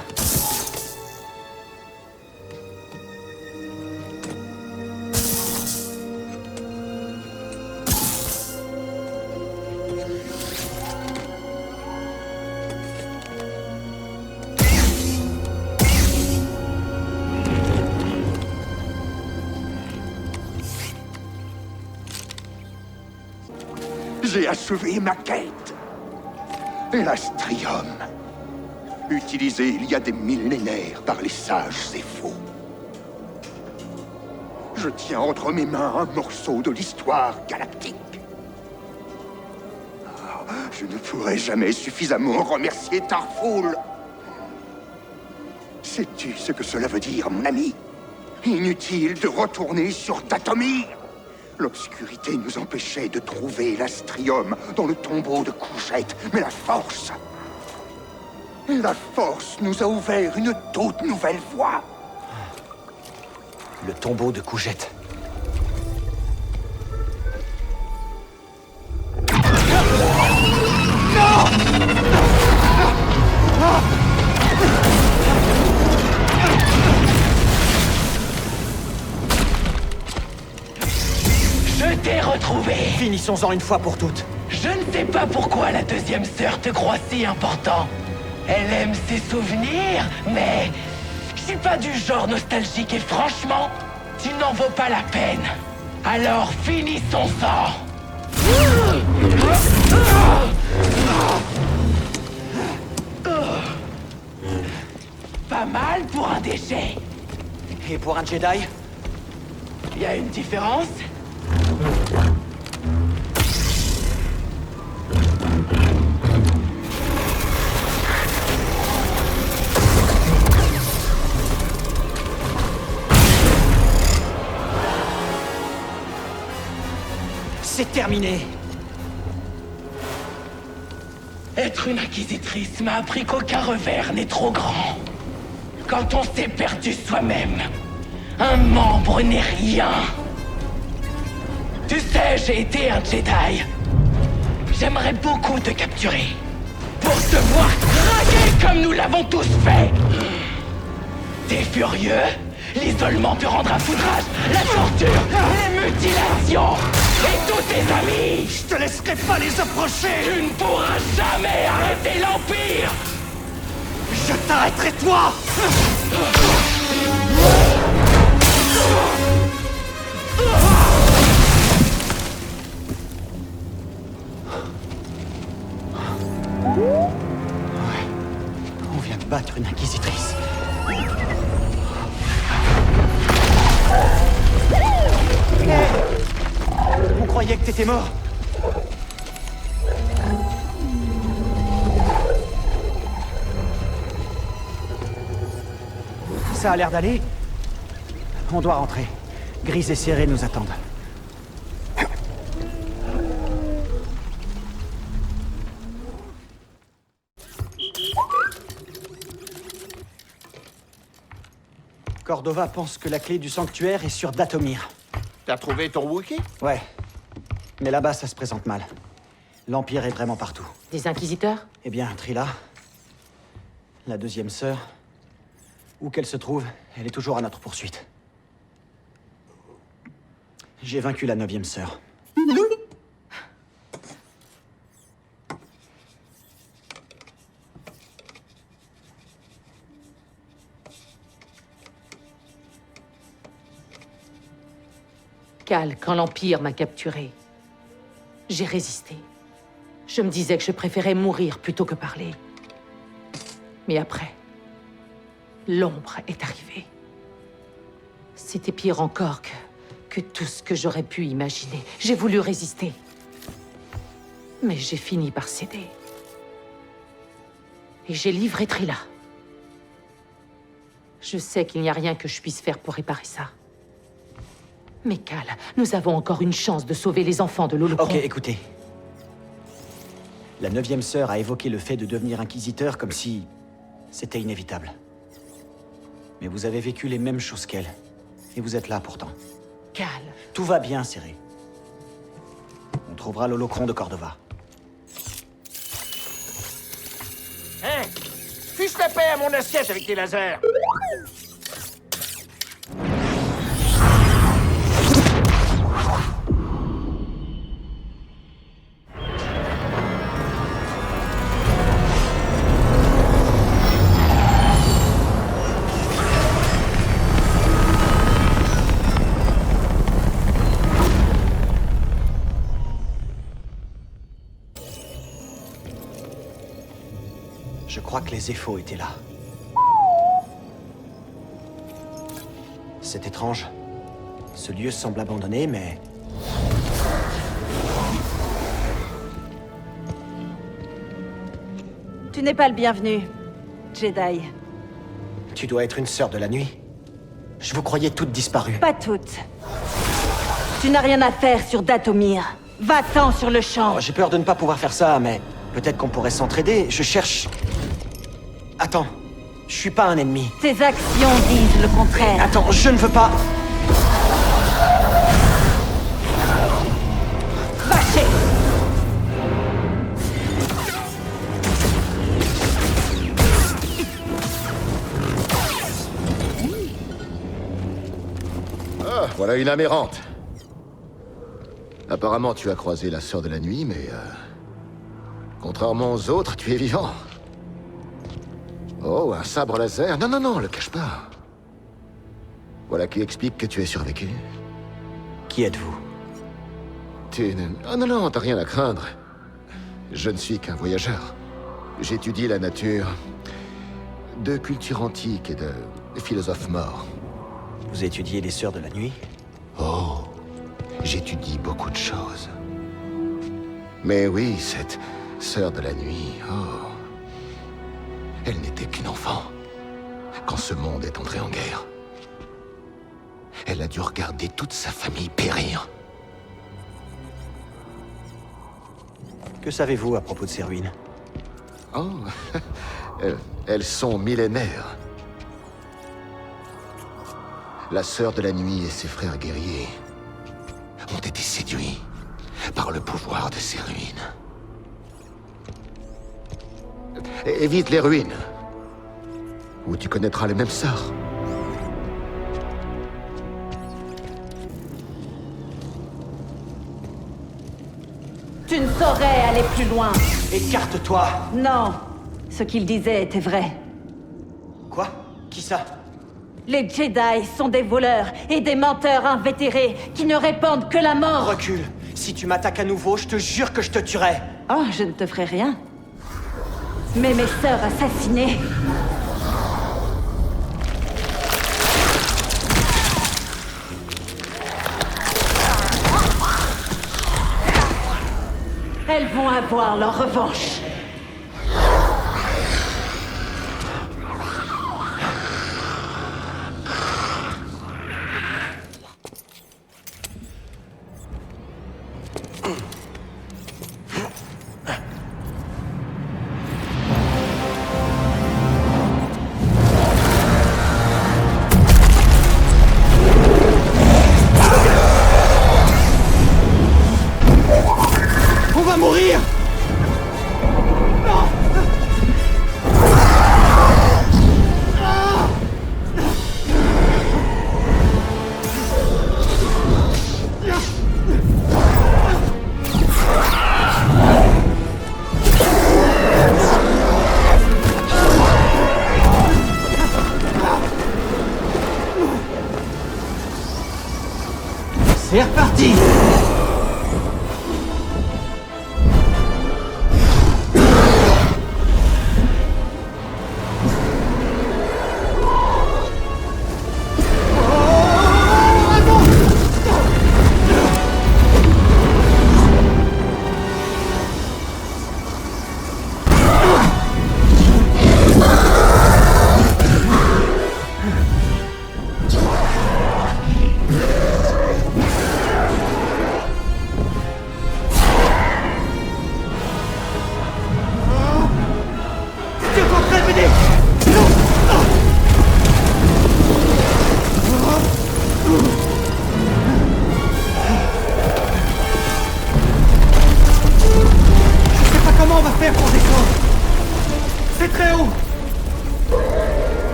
J'ai achevé ma quête. L'astrium. Utilisé il y a des millénaires par les sages et faux. Je tiens entre mes mains un morceau de l'histoire galactique. Je ne pourrai jamais suffisamment remercier Tarful. Sais-tu ce que cela veut dire, mon ami? Inutile de retourner sur Dathomir. L'obscurité nous empêchait de trouver l'astrium dans le tombeau de Cougette, mais la force nous a ouvert une toute nouvelle voie. Le tombeau de Cougette. Je t'ai retrouvé. Finissons-en une fois pour toutes. Je ne sais pas pourquoi la 2e sœur te croit si important. Elle aime ses souvenirs, mais je suis pas du genre nostalgique et franchement, tu n'en vaux pas la peine. Alors finissons-en. Pas mal pour un déchet. Et pour un Jedi? Y a une différence? terminé. Être une inquisitrice m'a appris qu'aucun revers n'est trop grand. Quand on s'est perdu soi-même, un membre n'est rien. Tu sais, j'ai été un Jedi. J'aimerais beaucoup te capturer. Pour te voir craquer comme nous l'avons tous fait. T'es furieux? L'isolement te rendra foudrage, la torture, les mutilations et tous tes amis. Je te laisserai pas les approcher. Tu ne pourras jamais arrêter l'Empire. Je t'arrêterai, toi. Ouais. On vient de battre une inquisitrice. On croyait que t'étais mort. Ça a l'air d'aller. On doit rentrer. Grise et Serré nous attendent. Cordova pense que la clé du sanctuaire est sur Dathomir. T'as trouvé ton Wookiee? Ouais. Mais là-bas, ça se présente mal. L'Empire est vraiment partout. Des inquisiteurs? Eh bien, Trilla, la deuxième sœur, où qu'elle se trouve, elle est toujours à notre poursuite. J'ai vaincu la 9e sœur. Cal, quand l'Empire m'a capturé, j'ai résisté. Je me disais que je préférais mourir plutôt que parler. Mais après, l'ombre est arrivée. C'était pire encore que tout ce que j'aurais pu imaginer. J'ai voulu résister. Mais j'ai fini par céder. Et j'ai livré Trilla. Je sais qu'il n'y a rien que je puisse faire pour réparer ça. Mais Cal, nous avons encore une chance de sauver les enfants de l'Holocron. Ok, écoutez. La 9e sœur a évoqué le fait de devenir inquisiteur comme si c'était inévitable. Mais vous avez vécu les mêmes choses qu'elle. Et vous êtes là pourtant. Cal. Tout va bien, Serré. On trouvera l'Holocron de Cordova. Hein? Fiche la paix à mon assiette avec tes lasers. Je crois que les Zéphos étaient là. C'est étrange. Ce lieu semble abandonné, mais... Tu n'es pas le bienvenu, Jedi. Tu dois être une sœur de la nuit. Je vous croyais toutes disparues. Pas toutes. Tu n'as rien à faire sur Dathomir. Va-t'en sur le champ. Oh, j'ai peur de ne pas pouvoir faire ça, mais peut-être qu'on pourrait s'entraider. Je cherche... Attends, je suis pas un ennemi. Tes actions disent le contraire. Attends, je ne veux pas... Vaché. Ah, voilà une amérante. Apparemment, tu as croisé la sœur de la nuit, mais... contrairement aux autres, tu es vivant. Oh, un sabre laser? Non, non, non, le cache pas. Voilà qui explique que tu es survécu. Qui êtes-vous? Oh non, non, t'as rien à craindre. Je ne suis qu'un voyageur. J'étudie la nature de culture antique et de philosophes morts. Vous étudiez les sœurs de la nuit? Oh, j'étudie beaucoup de choses. Mais oui, cette sœur de la nuit, oh... elle n'était qu'une enfant quand ce monde est entré en guerre. Elle a dû regarder toute sa famille périr. Que savez-vous à propos de ces ruines? Oh, elles sont millénaires. La sœur de la nuit et ses frères guerriers ont été séduits par le pouvoir de ces ruines. Évite les ruines, ou tu connaîtras le même sort. Tu ne saurais aller plus loin. Écarte-toi! Non, ce qu'il disait était vrai. Quoi? Qui ça? Les Jedi sont des voleurs et des menteurs invétérés qui ne répandent que la mort. Recule. Si tu m'attaques à nouveau, je te jure que je te tuerai. Oh, je ne te ferai rien. Mais mes sœurs assassinées... elles vont avoir leur revanche. On va mourir! C'est reparti!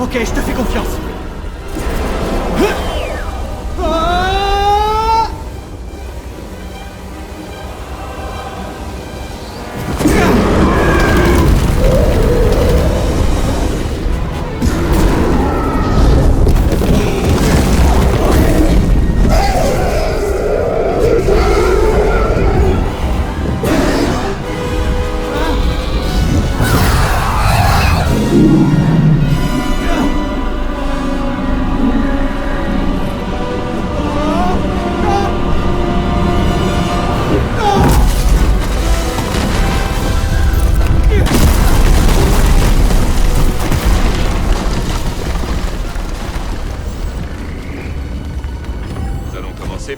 Ok, je te fais confiance.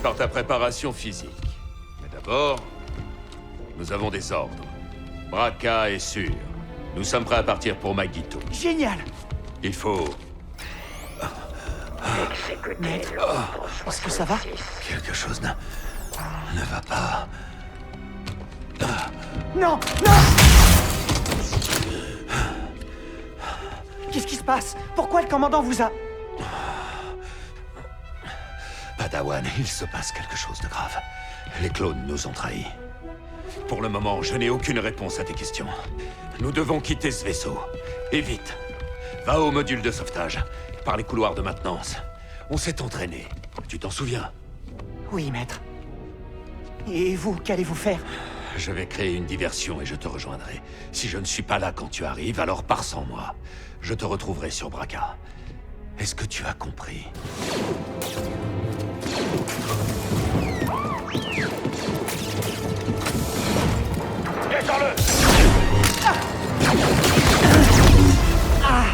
Par ta préparation physique. Mais d'abord, nous avons des ordres. Bracca est sûr. Nous sommes prêts à partir pour Magito. Génial! Il faut... Mais... est-ce que ça va? Quelque chose ne va pas. Non! Non! Qu'est-ce qui se passe? Pourquoi le commandant vous a... Padawan, il se passe quelque chose de grave. Les clones nous ont trahis. Pour le moment, je n'ai aucune réponse à tes questions. Nous devons quitter ce vaisseau. Et vite. Va au module de sauvetage, par les couloirs de maintenance. On s'est entraîné. Tu t'en souviens? Oui, maître. Et vous, qu'allez-vous faire? Je vais créer une diversion et je te rejoindrai. Si je ne suis pas là quand tu arrives, alors pars sans moi. Je te retrouverai sur Bracca. Est-ce que tu as compris? Descends-le! Ah!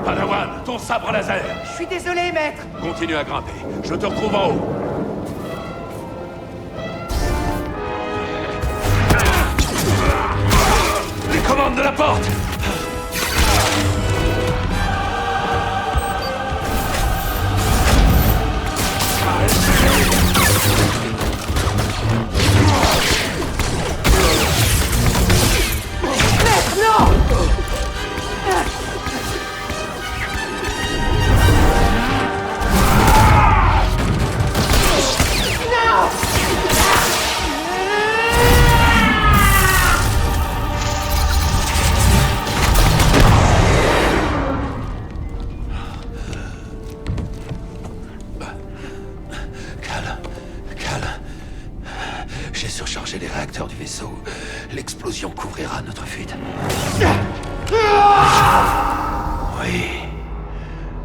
Padawan, ton sabre laser! Je suis désolé, maître! Continue à grimper. Je te retrouve en haut. Les commandes de la porte! Maître, non! J'ai surchargé les réacteurs du vaisseau. L'explosion couvrira notre fuite. Oui.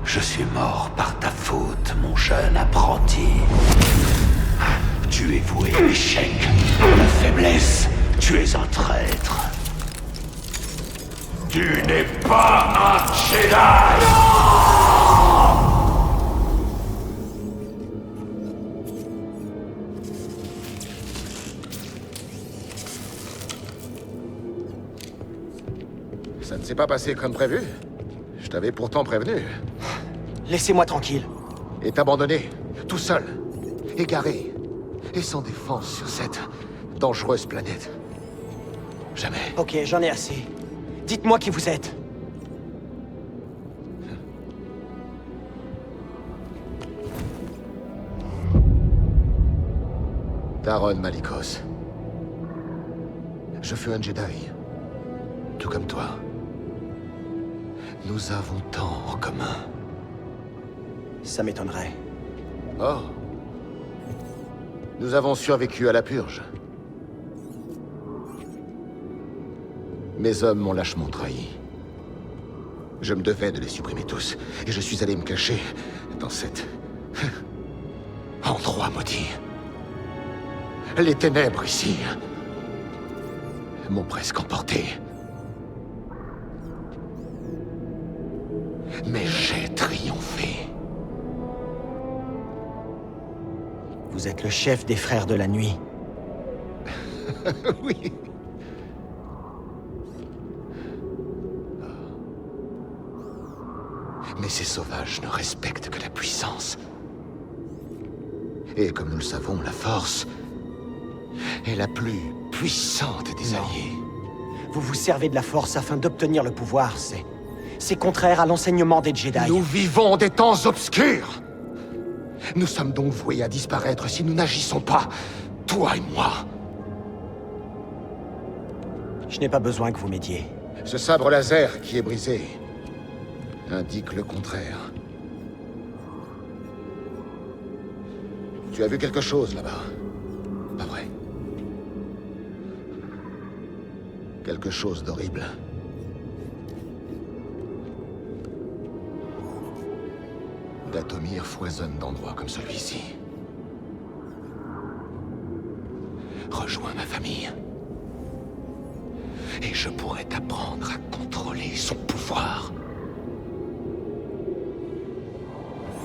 Je suis mort par ta faute, mon jeune apprenti. Tu es voué à l'échec, à la faiblesse. Tu es un traître. Tu n'es pas un Jedi! Ça ne s'est pas passé comme prévu. Je t'avais pourtant prévenu. Laissez-moi tranquille. Et abandonné, tout seul, égaré, et sans défense sur cette dangereuse planète. Jamais. Ok, j'en ai assez. Dites-moi qui vous êtes. Taron Malicos. Je fus un Jedi. Tout comme toi. Nous avons tant en commun. Ça m'étonnerait. Oh. Nous avons survécu à la purge. Mes hommes m'ont lâchement trahi. Je me devais de les supprimer tous, et je suis allé me cacher dans cet endroit maudit. Les ténèbres ici m'ont presque emporté. Mais j'ai triomphé. Vous êtes le chef des Frères de la Nuit. Oui. Mais ces sauvages ne respectent que la puissance. Et comme nous le savons, la Force est la plus puissante des alliés. Vous vous servez de la Force afin d'obtenir le pouvoir, c'est contraire à l'enseignement des Jedi. Nous vivons des temps obscurs. Nous sommes donc voués à disparaître si nous n'agissons pas, toi et moi. Je n'ai pas besoin que vous m'aidiez. Ce sabre laser qui est brisé indique le contraire. Tu as vu quelque chose là-bas? Pas vrai? Quelque chose d'horrible. Dathomir foisonne d'endroits comme celui-ci. Rejoins ma famille. Et je pourrai t'apprendre à contrôler son pouvoir.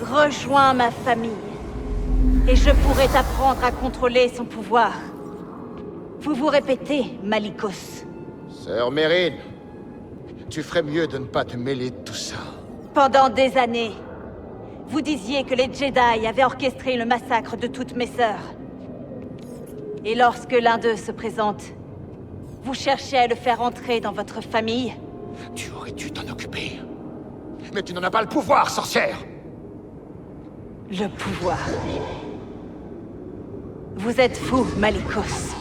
Rejoins ma famille. Et je pourrai t'apprendre à contrôler son pouvoir. Vous vous répétez, Malicos. Sœur Mérine, tu ferais mieux de ne pas te mêler de tout ça. Pendant des années, vous disiez que les Jedi avaient orchestré le massacre de toutes mes sœurs. Et lorsque l'un d'eux se présente, vous cherchez à le faire entrer dans votre famille? Tu aurais dû t'en occuper. Mais tu n'en as pas le pouvoir, sorcière! Le pouvoir. Vous êtes fou, Malicos.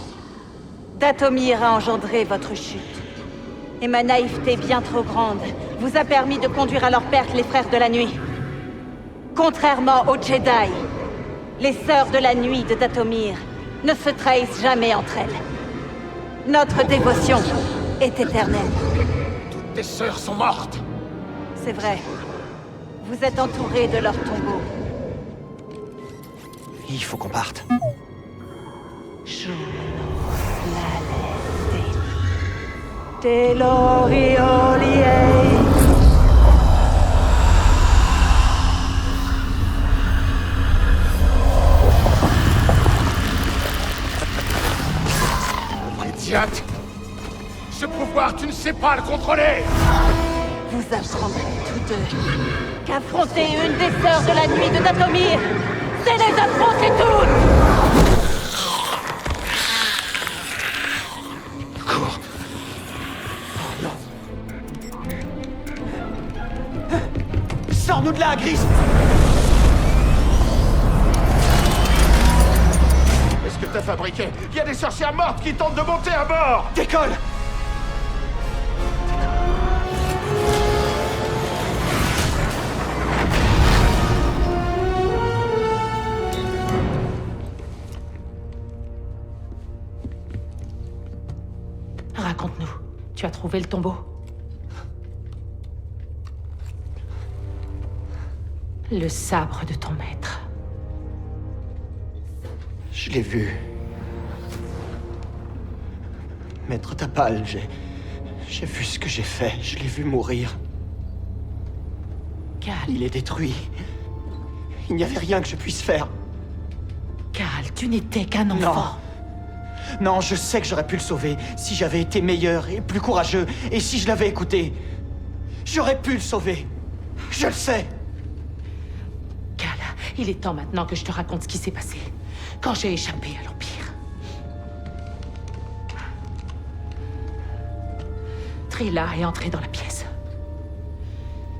Dathomir a engendré votre chute. Et ma naïveté bien trop grande vous a permis de conduire à leur perte les Frères de la Nuit. Contrairement aux Jedi, les Sœurs de la Nuit de Dathomir ne se trahissent jamais entre elles. Notre dévotion est éternelle. Toutes tes sœurs sont mortes! C'est vrai. Vous êtes entourés de leurs tombeaux. Il faut qu'on parte. pas le contrôler! Vous apprendrez tous deux qu'affronter une des sœurs de la nuit de Dathomir, c'est les affronter toutes! Cours. Oh non. Sors-nous de là, Gris! Qu'est-ce que t'as fabriqué? Il y a des sorcières mortes qui tentent de monter à bord! Décolle! Raconte-nous. Tu as trouvé le tombeau? Le sabre de ton maître. Je l'ai vu. Maître Tapal, j'ai vu ce que j'ai fait. Je l'ai vu mourir. Cal. Il est détruit. Il n'y avait rien que je puisse faire. Cal, tu n'étais qu'un enfant. Non, je sais que j'aurais pu le sauver si j'avais été meilleur et plus courageux, et si je l'avais écouté. J'aurais pu le sauver. Je le sais. Cal, il est temps maintenant que je te raconte ce qui s'est passé quand j'ai échappé à l'Empire. Trilla est entrée dans la pièce.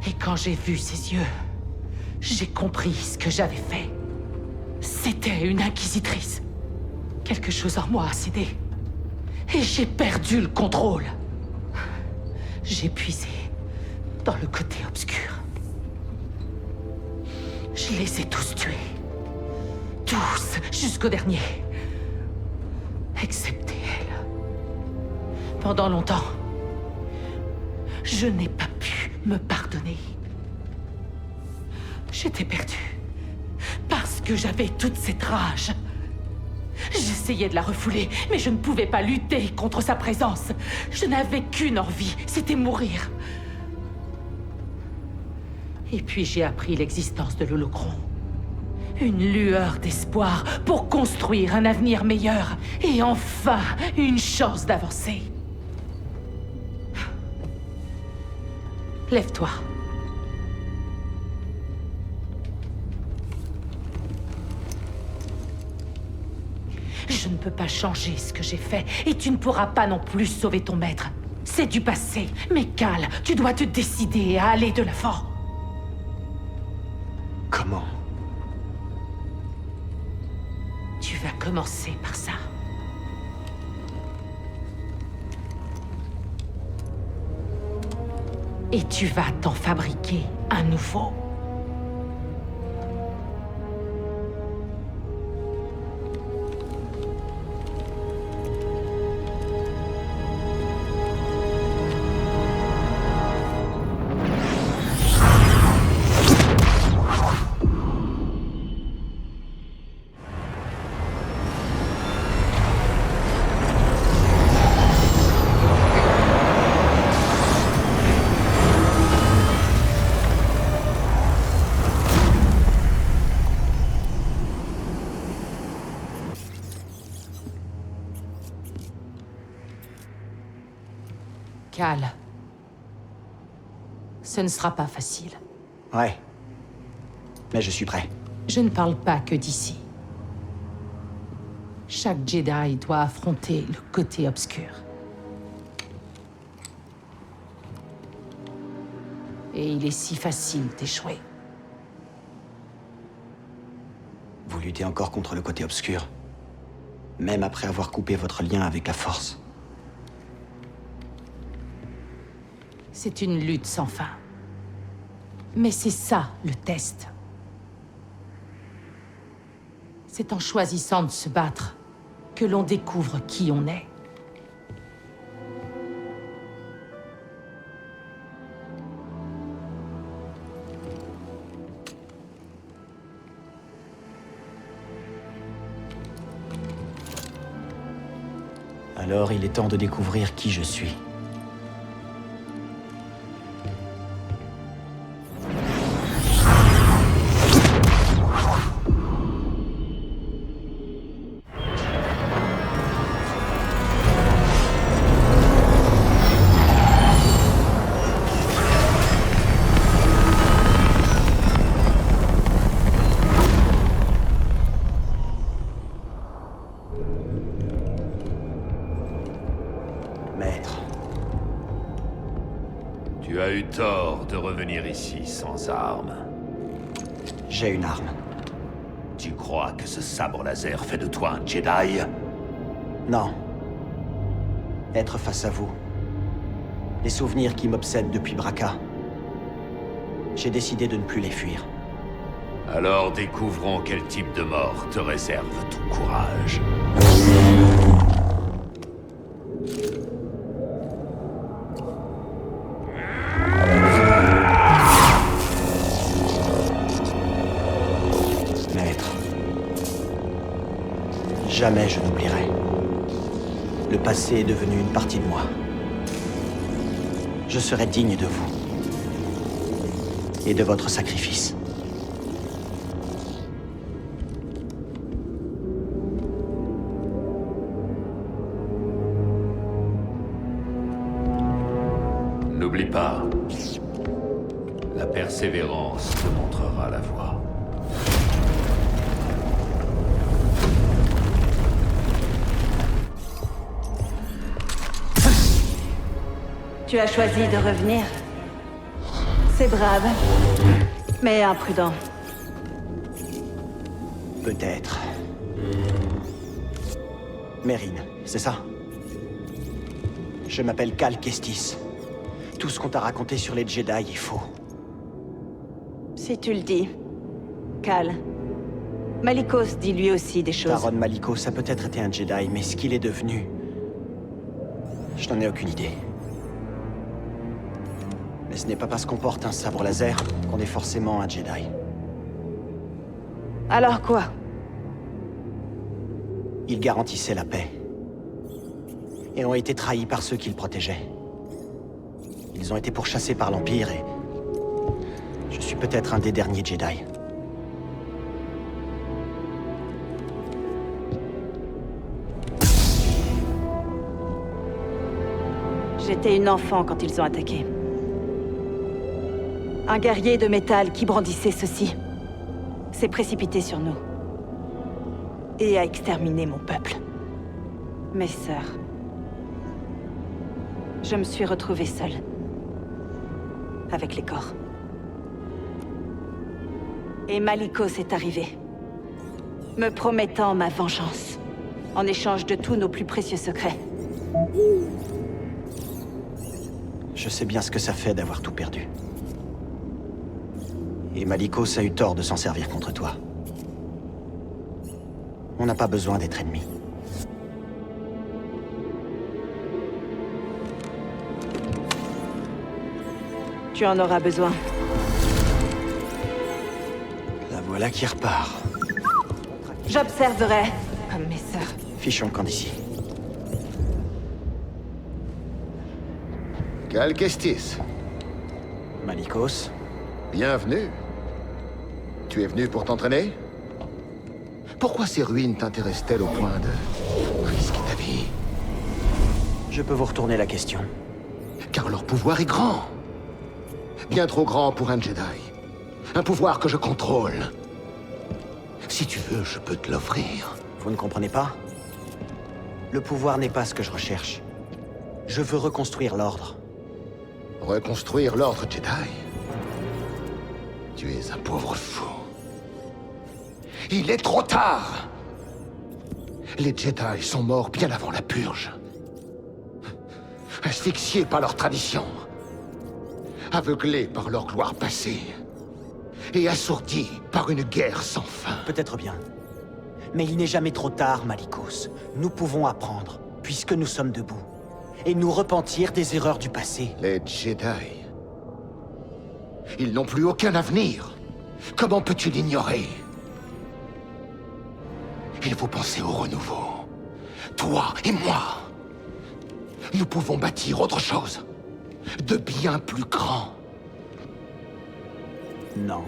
Et quand j'ai vu ses yeux, j'ai compris ce que j'avais fait. C'était une inquisitrice. Quelque chose en moi a cédé. Et j'ai perdu le contrôle. J'ai puisé dans le côté obscur. Je les ai tous tués. Tous, jusqu'au dernier. Excepté elle. Pendant longtemps, je n'ai pas pu me pardonner. J'étais perdue. Parce que j'avais toute cette rage. J'essayais de la refouler, mais je ne pouvais pas lutter contre sa présence. Je n'avais qu'une envie, c'était mourir. Et puis j'ai appris l'existence de l'Holocron. Une lueur d'espoir pour construire un avenir meilleur. Et enfin, une chance d'avancer. Lève-toi. Je ne peux pas changer ce que j'ai fait, et tu ne pourras pas non plus sauver ton maître. C'est du passé. Mais Cal, tu dois te décider à aller de l'avant. Comment? Tu vas commencer par ça. Et tu vas t'en fabriquer un nouveau. Cal, ce ne sera pas facile. Ouais. Mais je suis prêt. Je ne parle pas que d'ici. Chaque Jedi doit affronter le côté obscur. Et il est si facile d'échouer. Vous luttez encore contre le côté obscur. Même après avoir coupé votre lien avec la Force. C'est une lutte sans fin. Mais c'est ça, le test. C'est en choisissant de se battre que l'on découvre qui on est. Alors il est temps de découvrir qui je suis. tort de revenir ici sans arme. J'ai une arme. Tu crois que ce sabre laser fait de toi un Jedi? Non. Être face à vous. Les souvenirs qui m'obsèdent depuis Bracca. J'ai décidé de ne plus les fuir. Alors découvrons quel type de mort te réserve ton courage. Maître. Jamais je n'oublierai. Le passé est devenu une partie de moi. Je serai digne de vous. Et de votre sacrifice. N'oublie pas, la persévérance te montrera la voie. Tu as choisi de revenir. C'est brave, mais imprudent. Peut-être. Mérine, c'est ça? Je m'appelle Cal Kestis. Tout ce qu'on t'a raconté sur les Jedi est faux. Si tu le dis. Cal. Malicos dit lui aussi des choses. Taron Malicos a peut-être été un Jedi, mais ce qu'il est devenu... Je n'en ai aucune idée. Mais ce n'est pas parce qu'on porte un sabre laser qu'on est forcément un Jedi. Alors quoi? Ils garantissaient la paix. Et ont été trahis par ceux qui le protégeaient. Ils ont été pourchassés par l'Empire et... Je suis peut-être un des derniers Jedi. J'étais une enfant quand ils ont attaqué. Un guerrier de métal qui brandissait ceci s'est précipité sur nous. Et a exterminé mon peuple. Mes sœurs. Je me suis retrouvée seule. Avec les corps. Et Malicos est arrivé. Me promettant ma vengeance. En échange de tous nos plus précieux secrets. Je sais bien ce que ça fait d'avoir tout perdu. Et Malicos a eu tort de s'en servir contre toi. On n'a pas besoin d'être ennemis. Tu en auras besoin. La voilà qui repart. J'observerai, comme mes sœurs. Fichons le camp d'ici. Cal Kestis. Malicos. Bienvenue. Tu es venu pour t'entraîner? Pourquoi ces ruines t'intéressent-elles au point de risquer ta vie? Je peux vous retourner la question. Car leur pouvoir est grand. Bien trop grand pour un Jedi. Un pouvoir que je contrôle. Si tu veux, je peux te l'offrir. Vous ne comprenez pas? Le pouvoir n'est pas ce que je recherche. Je veux reconstruire l'ordre. Reconstruire l'ordre Jedi? Tu es un pauvre fou. Il est trop tard! Les Jedi sont morts bien avant la purge. Asphyxiés par leur tradition. Aveuglés par leur gloire passée. Et assourdis par une guerre sans fin. Peut-être bien. Mais il n'est jamais trop tard, Malicos. Nous pouvons apprendre, puisque nous sommes debout. Et nous repentir des erreurs du passé. Les Jedi... Ils n'ont plus aucun avenir. Comment peux-tu l'ignorer? Il faut penser au renouveau. Toi et moi. Nous pouvons bâtir autre chose. De bien plus grand. Non.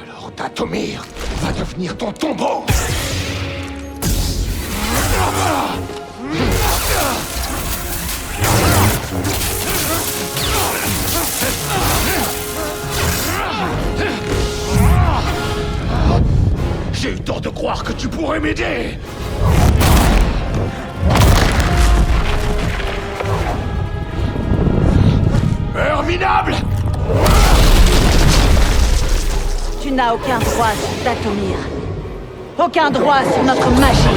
Alors Dathomir va devenir ton tombeau. J'ai eu tort de croire que tu pourrais m'aider. Tu n'as aucun droit sur Dathomir. Aucun droit sur notre magie.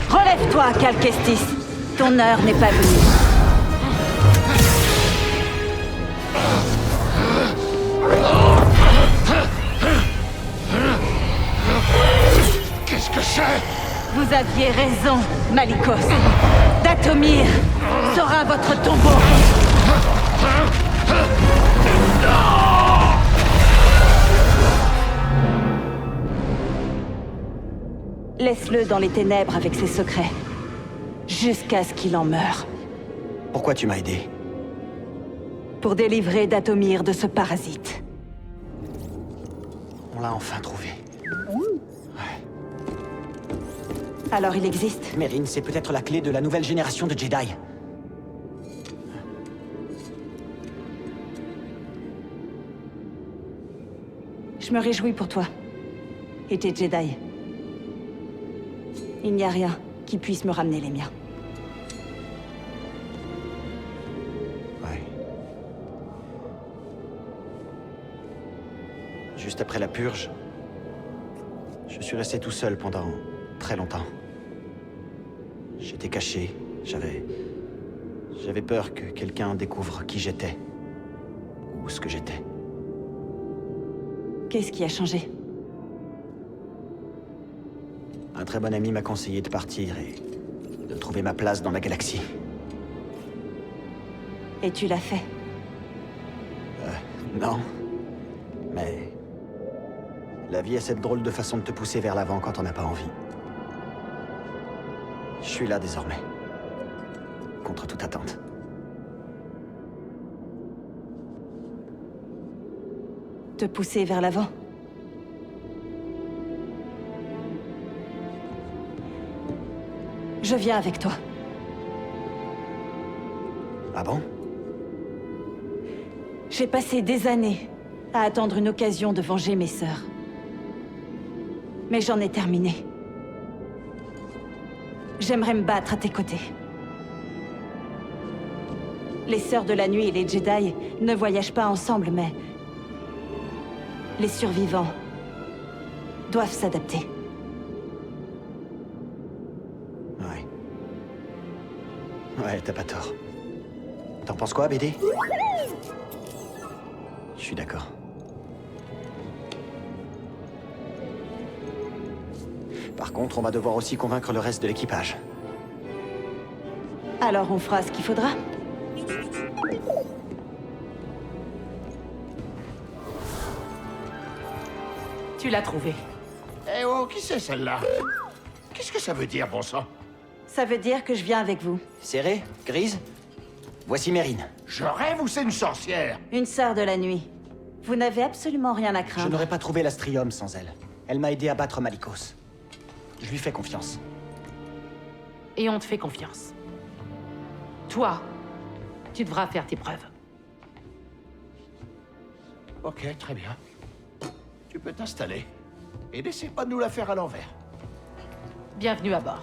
Relève-toi, Cal Kestis. Ton heure n'est pas venue. Qu'est-ce que c'est? Vous aviez raison, Malicos. Dathomir sera votre tombeau. Laisse-le dans les ténèbres avec ses secrets. Jusqu'à ce qu'il en meure. Pourquoi tu m'as aidé? Pour délivrer Dathomir de ce parasite. On l'a enfin trouvé. Alors il existe? Mérine, c'est peut-être la clé de la nouvelle génération de Jedi. Je me réjouis pour toi. Et tes Jedi. Il n'y a rien qui puisse me ramener les miens. Juste après la purge, je suis resté tout seul pendant très longtemps. J'étais caché, j'avais peur que quelqu'un découvre qui j'étais. Ou ce que j'étais. Qu'est-ce qui a changé? Un très bon ami m'a conseillé de partir et de trouver ma place dans la galaxie. Et tu l'as fait? Non. Mais... la vie a cette drôle de façon de te pousser vers l'avant quand on n'a pas envie. Je suis là désormais. Contre toute attente. Te pousser vers l'avant? Je viens avec toi. Ah bon? J'ai passé des années à attendre une occasion de venger mes sœurs. Mais j'en ai terminé. J'aimerais me battre à tes côtés. Les Sœurs de la Nuit et les Jedi ne voyagent pas ensemble, mais... les survivants doivent s'adapter. Ouais, t'as pas tort. T'en penses quoi, BD? Je suis d'accord. Par contre, on va devoir aussi convaincre le reste de l'équipage. Alors on fera ce qu'il faudra. Tu l'as trouvé. Eh oh, qui c'est celle-là? Qu'est-ce que ça veut dire, bon sang? Ça veut dire que je viens avec vous. Serré? Grise? Voici Mérine. Je rêve ou c'est une sorcière? Une sœur de la nuit. Vous n'avez absolument rien à Je craindre. n'aurais pas trouvé l'Astrium sans elle. Elle m'a aidé à battre Malicos. Je lui fais confiance. Et on te fait confiance. Toi, tu devras faire tes preuves. Ok, très bien. Tu peux t'installer. Et n'essaie pas de nous la faire à l'envers. Bienvenue à bord.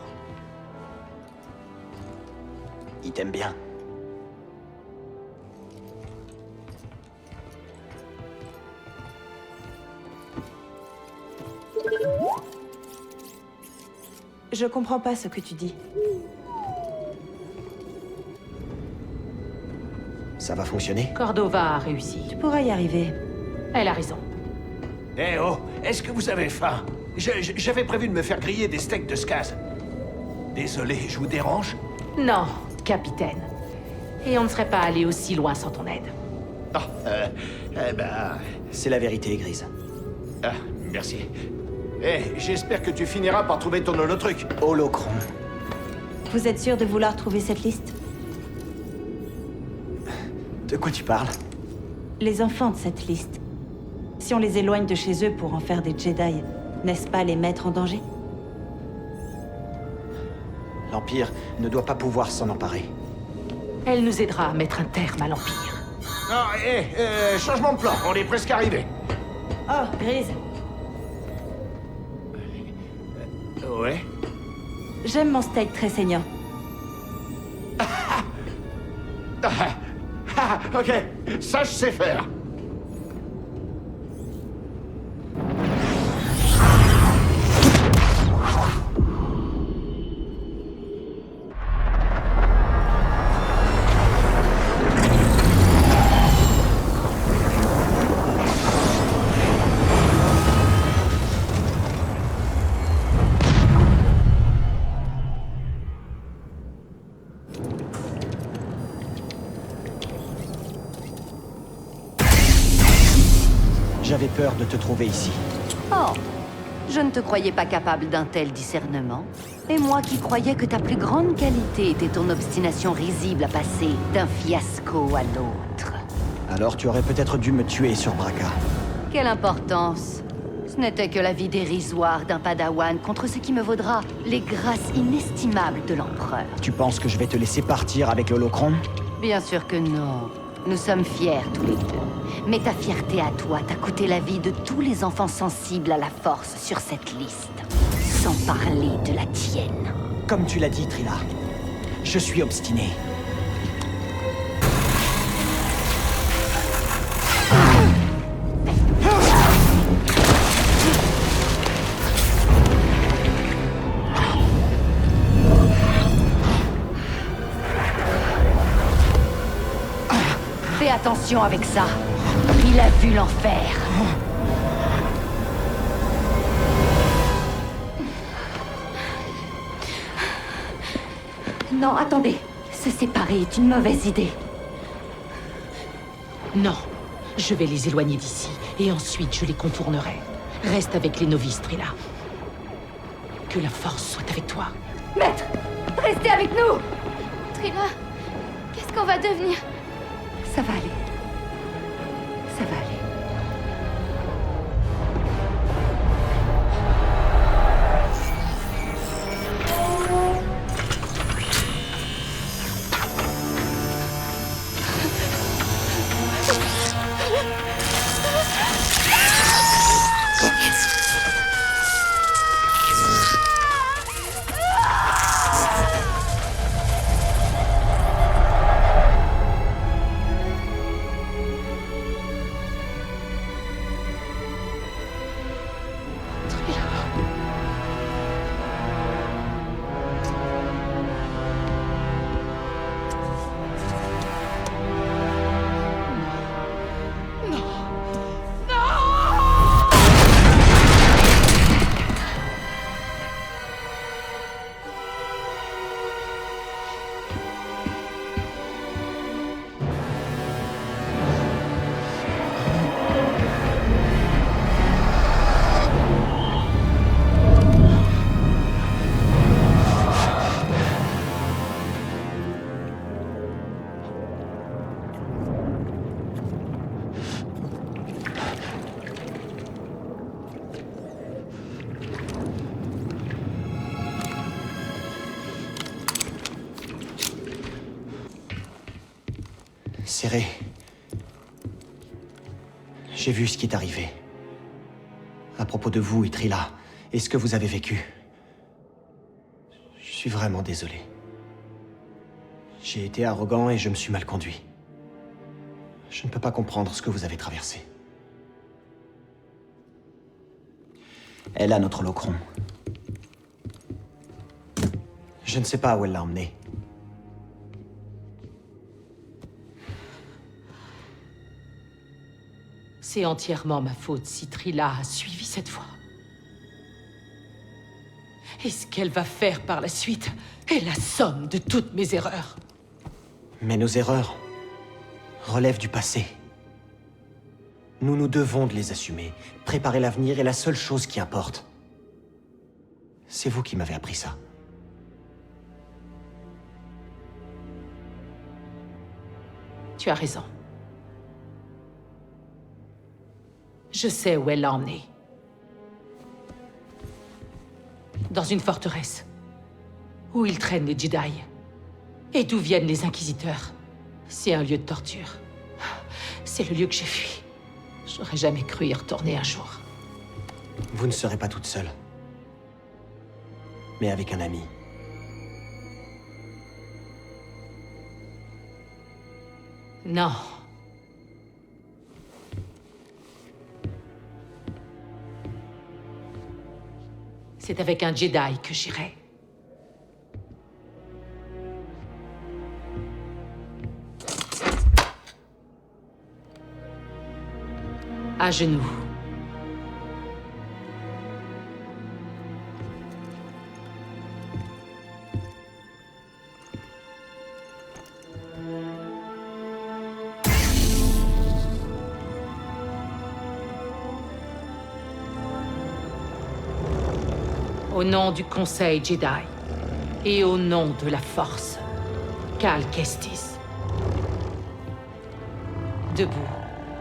Il t'aime bien. Je comprends pas ce que tu dis. Ça va fonctionner? Cordova a réussi. Tu pourras y arriver. Elle a raison. Eh oh, est-ce que vous avez faim? J'avais prévu de me faire griller des steaks de Skaz. Désolé, je vous dérange? Non, capitaine. Et on ne serait pas allé aussi loin sans ton aide. Ah, eh ben... C'est la vérité, Grise. Ah, merci. Eh, j'espère que tu finiras par trouver ton holotruc. Holocron. Vous êtes sûr de vouloir trouver cette liste? De quoi tu parles? Les enfants de cette liste. Si on les éloigne de chez eux pour en faire des Jedi, n'est-ce pas les mettre en danger? L'Empire ne doit pas pouvoir s'en emparer. Elle nous aidera à mettre un terme à l'Empire. Non, changement de plan, on est presque arrivé. Oh, Grise. Ouais? J'aime mon steak très saignant. Ok, ça je sais faire. J'avais peur de te trouver ici. Oh, je ne te croyais pas capable d'un tel discernement. Et moi qui croyais que ta plus grande qualité était ton obstination risible à passer d'un fiasco à l'autre. Alors tu aurais peut-être dû me tuer sur Braca. Quelle importance! Ce n'était que la vie dérisoire d'un padawan contre ce qui me vaudra les grâces inestimables de l'empereur. Tu penses que je vais te laisser partir avec l'holocron? Bien sûr que non. Nous sommes fiers tous les deux. Mais ta fierté à toi t'a coûté la vie de tous les enfants sensibles à la force sur cette liste. Sans parler de la tienne. Comme tu l'as dit, Trilla, je suis obstiné. Fais attention avec ça. Il a vu l'enfer. Non, attendez. Se séparer est une mauvaise idée. Non. Je vais les éloigner d'ici, et ensuite je les contournerai. Reste avec les novices, Trilla. Que la force soit avec toi. Maître, restez avec nous! Trilla, qu'est-ce qu'on va devenir? Ça va aller. Ça va aller. Serré. J'ai vu ce qui est arrivé. À propos de vous et Trilla, et ce que vous avez vécu. Je suis vraiment désolé. J'ai été arrogant et je me suis mal conduit. Je ne peux pas comprendre ce que vous avez traversé. Elle a notre holocron. Je ne sais pas où elle l'a emmené. C'est entièrement ma faute si Trilla a suivi cette voie. Et ce qu'elle va faire par la suite est la somme de toutes mes erreurs. Mais nos erreurs relèvent du passé. Nous nous devons de les assumer. Préparer l'avenir est la seule chose qui importe. C'est vous qui m'avez appris ça. Tu as raison. Je sais où elle l'a emmené. Dans une forteresse. Où ils traînent les Jedi. Et d'où viennent les Inquisiteurs. C'est un lieu de torture. C'est le lieu que j'ai fui. J'aurais jamais cru y retourner un jour. Vous ne serez pas toute seule. Mais avec un ami. Non. C'est avec un Jedi que j'irai. À genoux. Au nom du Conseil Jedi et au nom de la Force, Cal Kestis. Debout,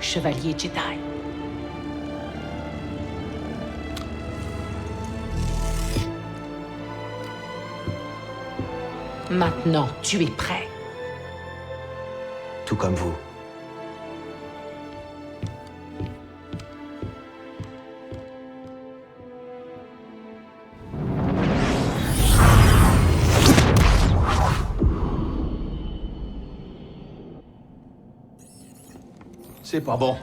chevalier Jedi. Maintenant, tu es prêt. Tout comme vous. C'est pas bon.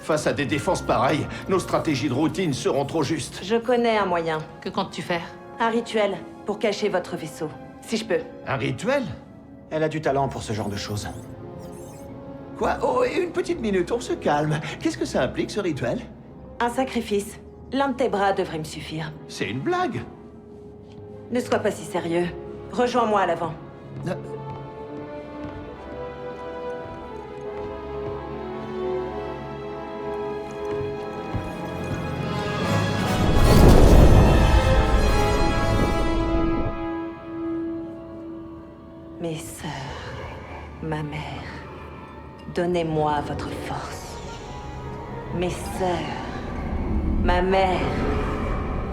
Face à des défenses pareilles, nos stratégies de routine seront trop justes. Je connais un moyen. Que comptes-tu faire? Un rituel pour cacher votre vaisseau, si je peux. Un rituel? Elle a du talent pour ce genre de choses. Quoi? Oh, et une petite minute, on se calme. Qu'est-ce que ça implique, ce rituel? Un sacrifice. L'un de tes bras devrait me suffire. C'est une blague. Ne sois pas si sérieux. Rejoins-moi à l'avant. Mes sœurs, ma mère, donnez-moi votre force. Mes sœurs, ma mère,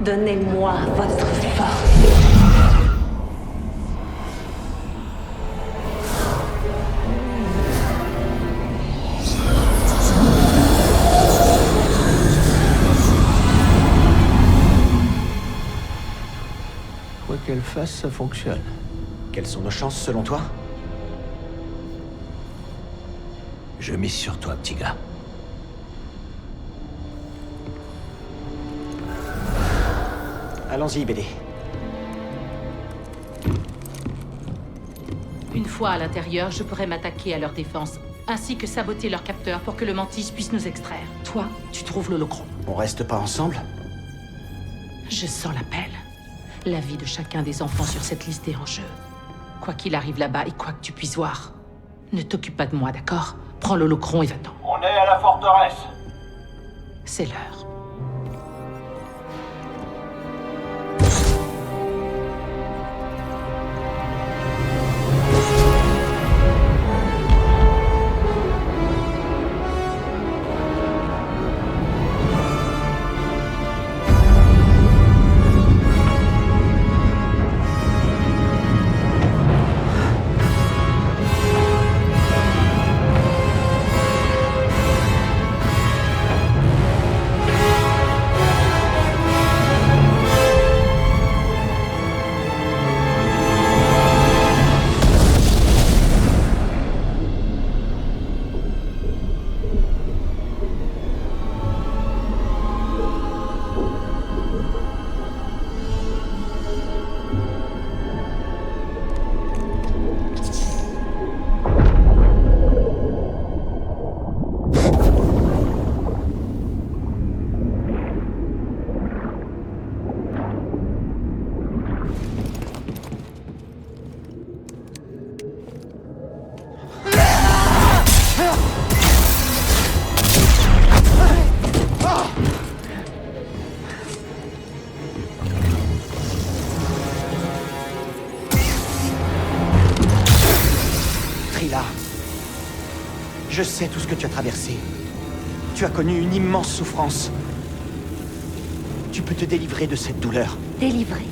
donnez-moi votre force. Quoi qu'elle fasse, ça fonctionne. Quelles sont nos chances selon toi? Je mise sur toi, petit gars. Allons-y, BD. Une fois à l'intérieur, je pourrais m'attaquer à leur défense, ainsi que saboter leur capteur pour que le Mantis puisse nous extraire. Toi, tu trouves l'holocron. On reste pas ensemble? Je sens l'appel. La vie de chacun des enfants sur cette liste est en jeu. Quoi qu'il arrive là-bas et quoi que tu puisses voir, ne t'occupe pas de moi, d'accord? Prends l'holocron et va-t'en. On est à la forteresse. C'est l'heure. Je sais tout ce que tu as traversé. Tu as connu une immense souffrance. Tu peux te délivrer de cette douleur. Délivrer.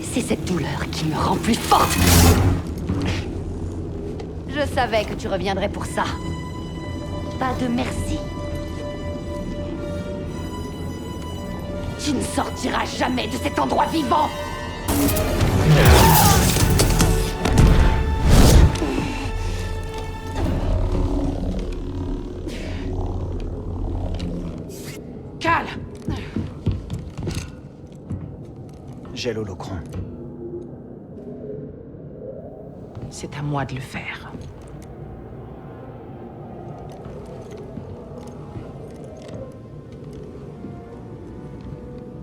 C'est cette douleur qui me rend plus forte. Je savais que tu reviendrais pour ça. Pas de merci. Tu ne sortiras jamais de cet endroit vivant. protéger l'Holocron. C'est à moi de le faire.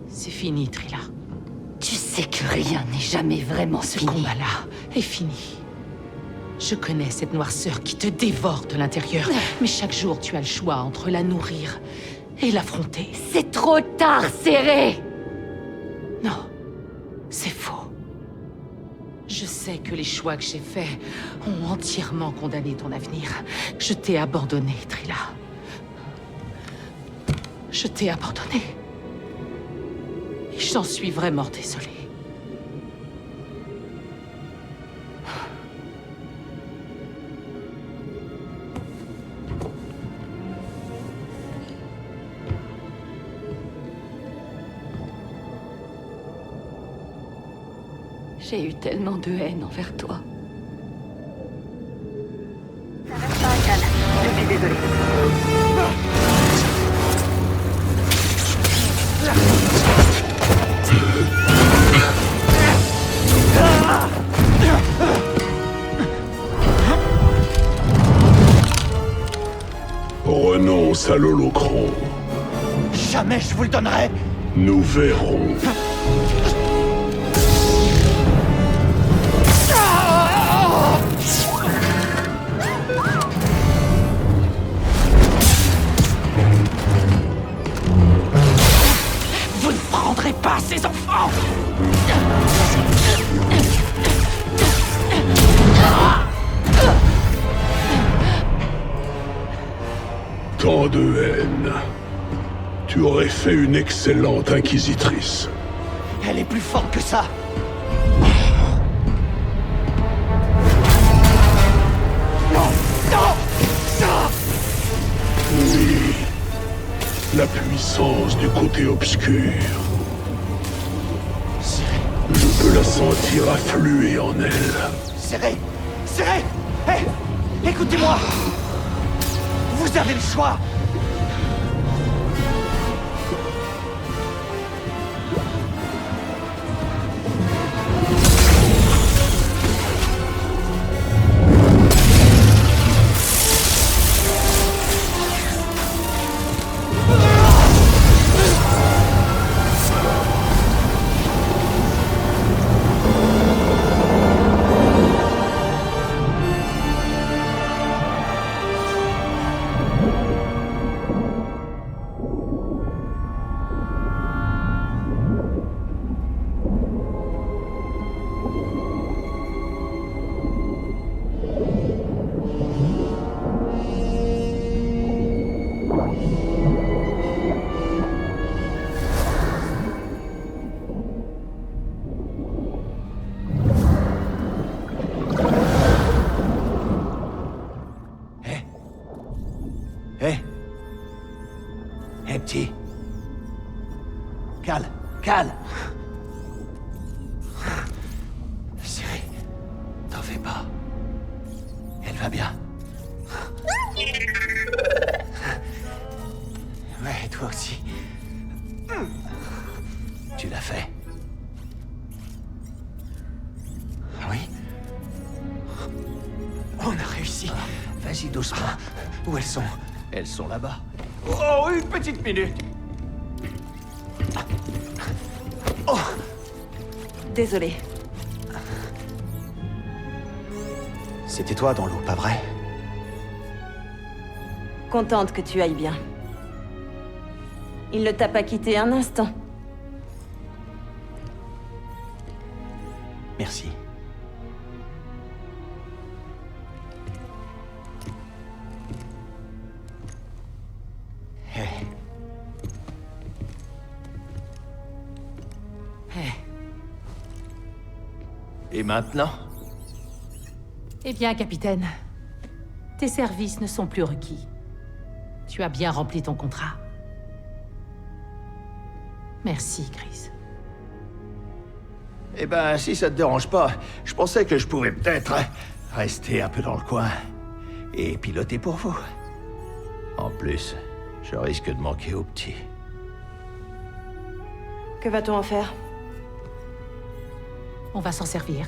C'est fini, Trilla. Tu sais que rien n'est jamais vraiment Ce fini. combat-là est fini. Je connais cette noirceur qui te dévore de l'intérieur, mais chaque jour tu as le choix entre la nourrir et l'affronter. C'est trop tard, Serré! Non, c'est faux. Je sais que les choix que j'ai faits ont entièrement condamné ton avenir. Je t'ai abandonné, Trilla. Je t'ai abandonné. Et j'en suis vraiment désolée. J'ai eu tellement de haine envers toi. Je suis désolé. Renonce à l'Holocron. Jamais je vous le donnerai! Nous verrons. Vous ne prendrez pas ces enfants! Tant de haine. Tu aurais fait une excellente inquisitrice. Elle est plus forte que ça! Non! Oui. La puissance du côté obscur. Je peux la sentir affluer en elle. Serré! Serré! Hé! Écoutez-moi! Vous avez le choix! Hé, petit. Calme, calme. Cyril, t'en fais pas. Elle va bien. Ouais, toi aussi. Tu l'as fait. Oui. On a réussi. Vas-y doucement. Où elles sont? Elles sont là-bas. Oh, une petite minute. Oh. Désolé. C'était toi dans l'eau, pas vrai? Contente que tu ailles bien. Il ne t'a pas quitté un instant. Merci. Hey. Hey. Et maintenant? Eh bien, capitaine, tes services ne sont plus requis. Tu as bien rempli ton contrat. Merci, Chris. Eh ben, si ça te dérange pas, je pensais que je pouvais peut-être rester un peu dans le coin et piloter pour vous. En plus, je risque de manquer au petit. Que va-t-on en faire? On va s'en servir.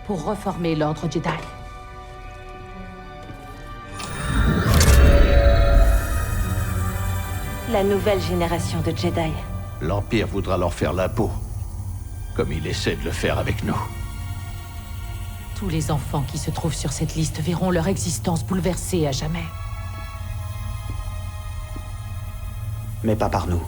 Pour reformer l'ordre Jedi. La nouvelle génération de Jedi. L'Empire voudra leur faire la peau, comme il essaie de le faire avec nous. Tous les enfants qui se trouvent sur cette liste verront leur existence bouleversée à jamais. Mais pas par nous.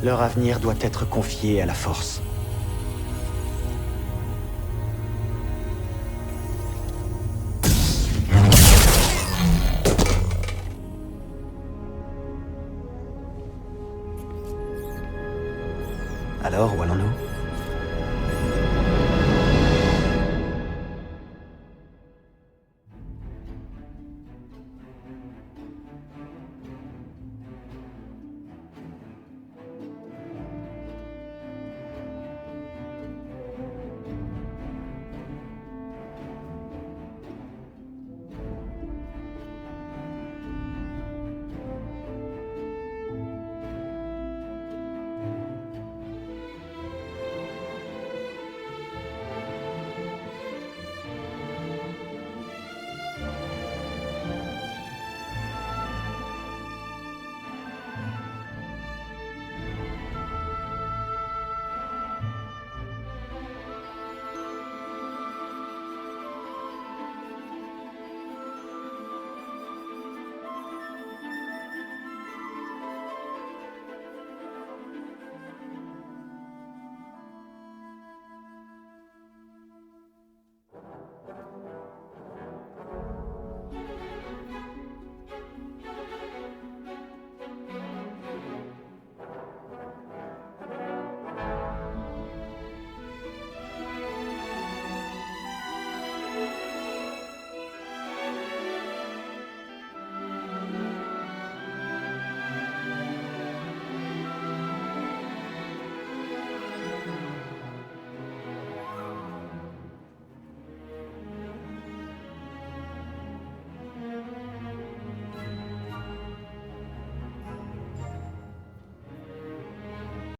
Leur avenir doit être confié à la Force. Alors, où allons-nous?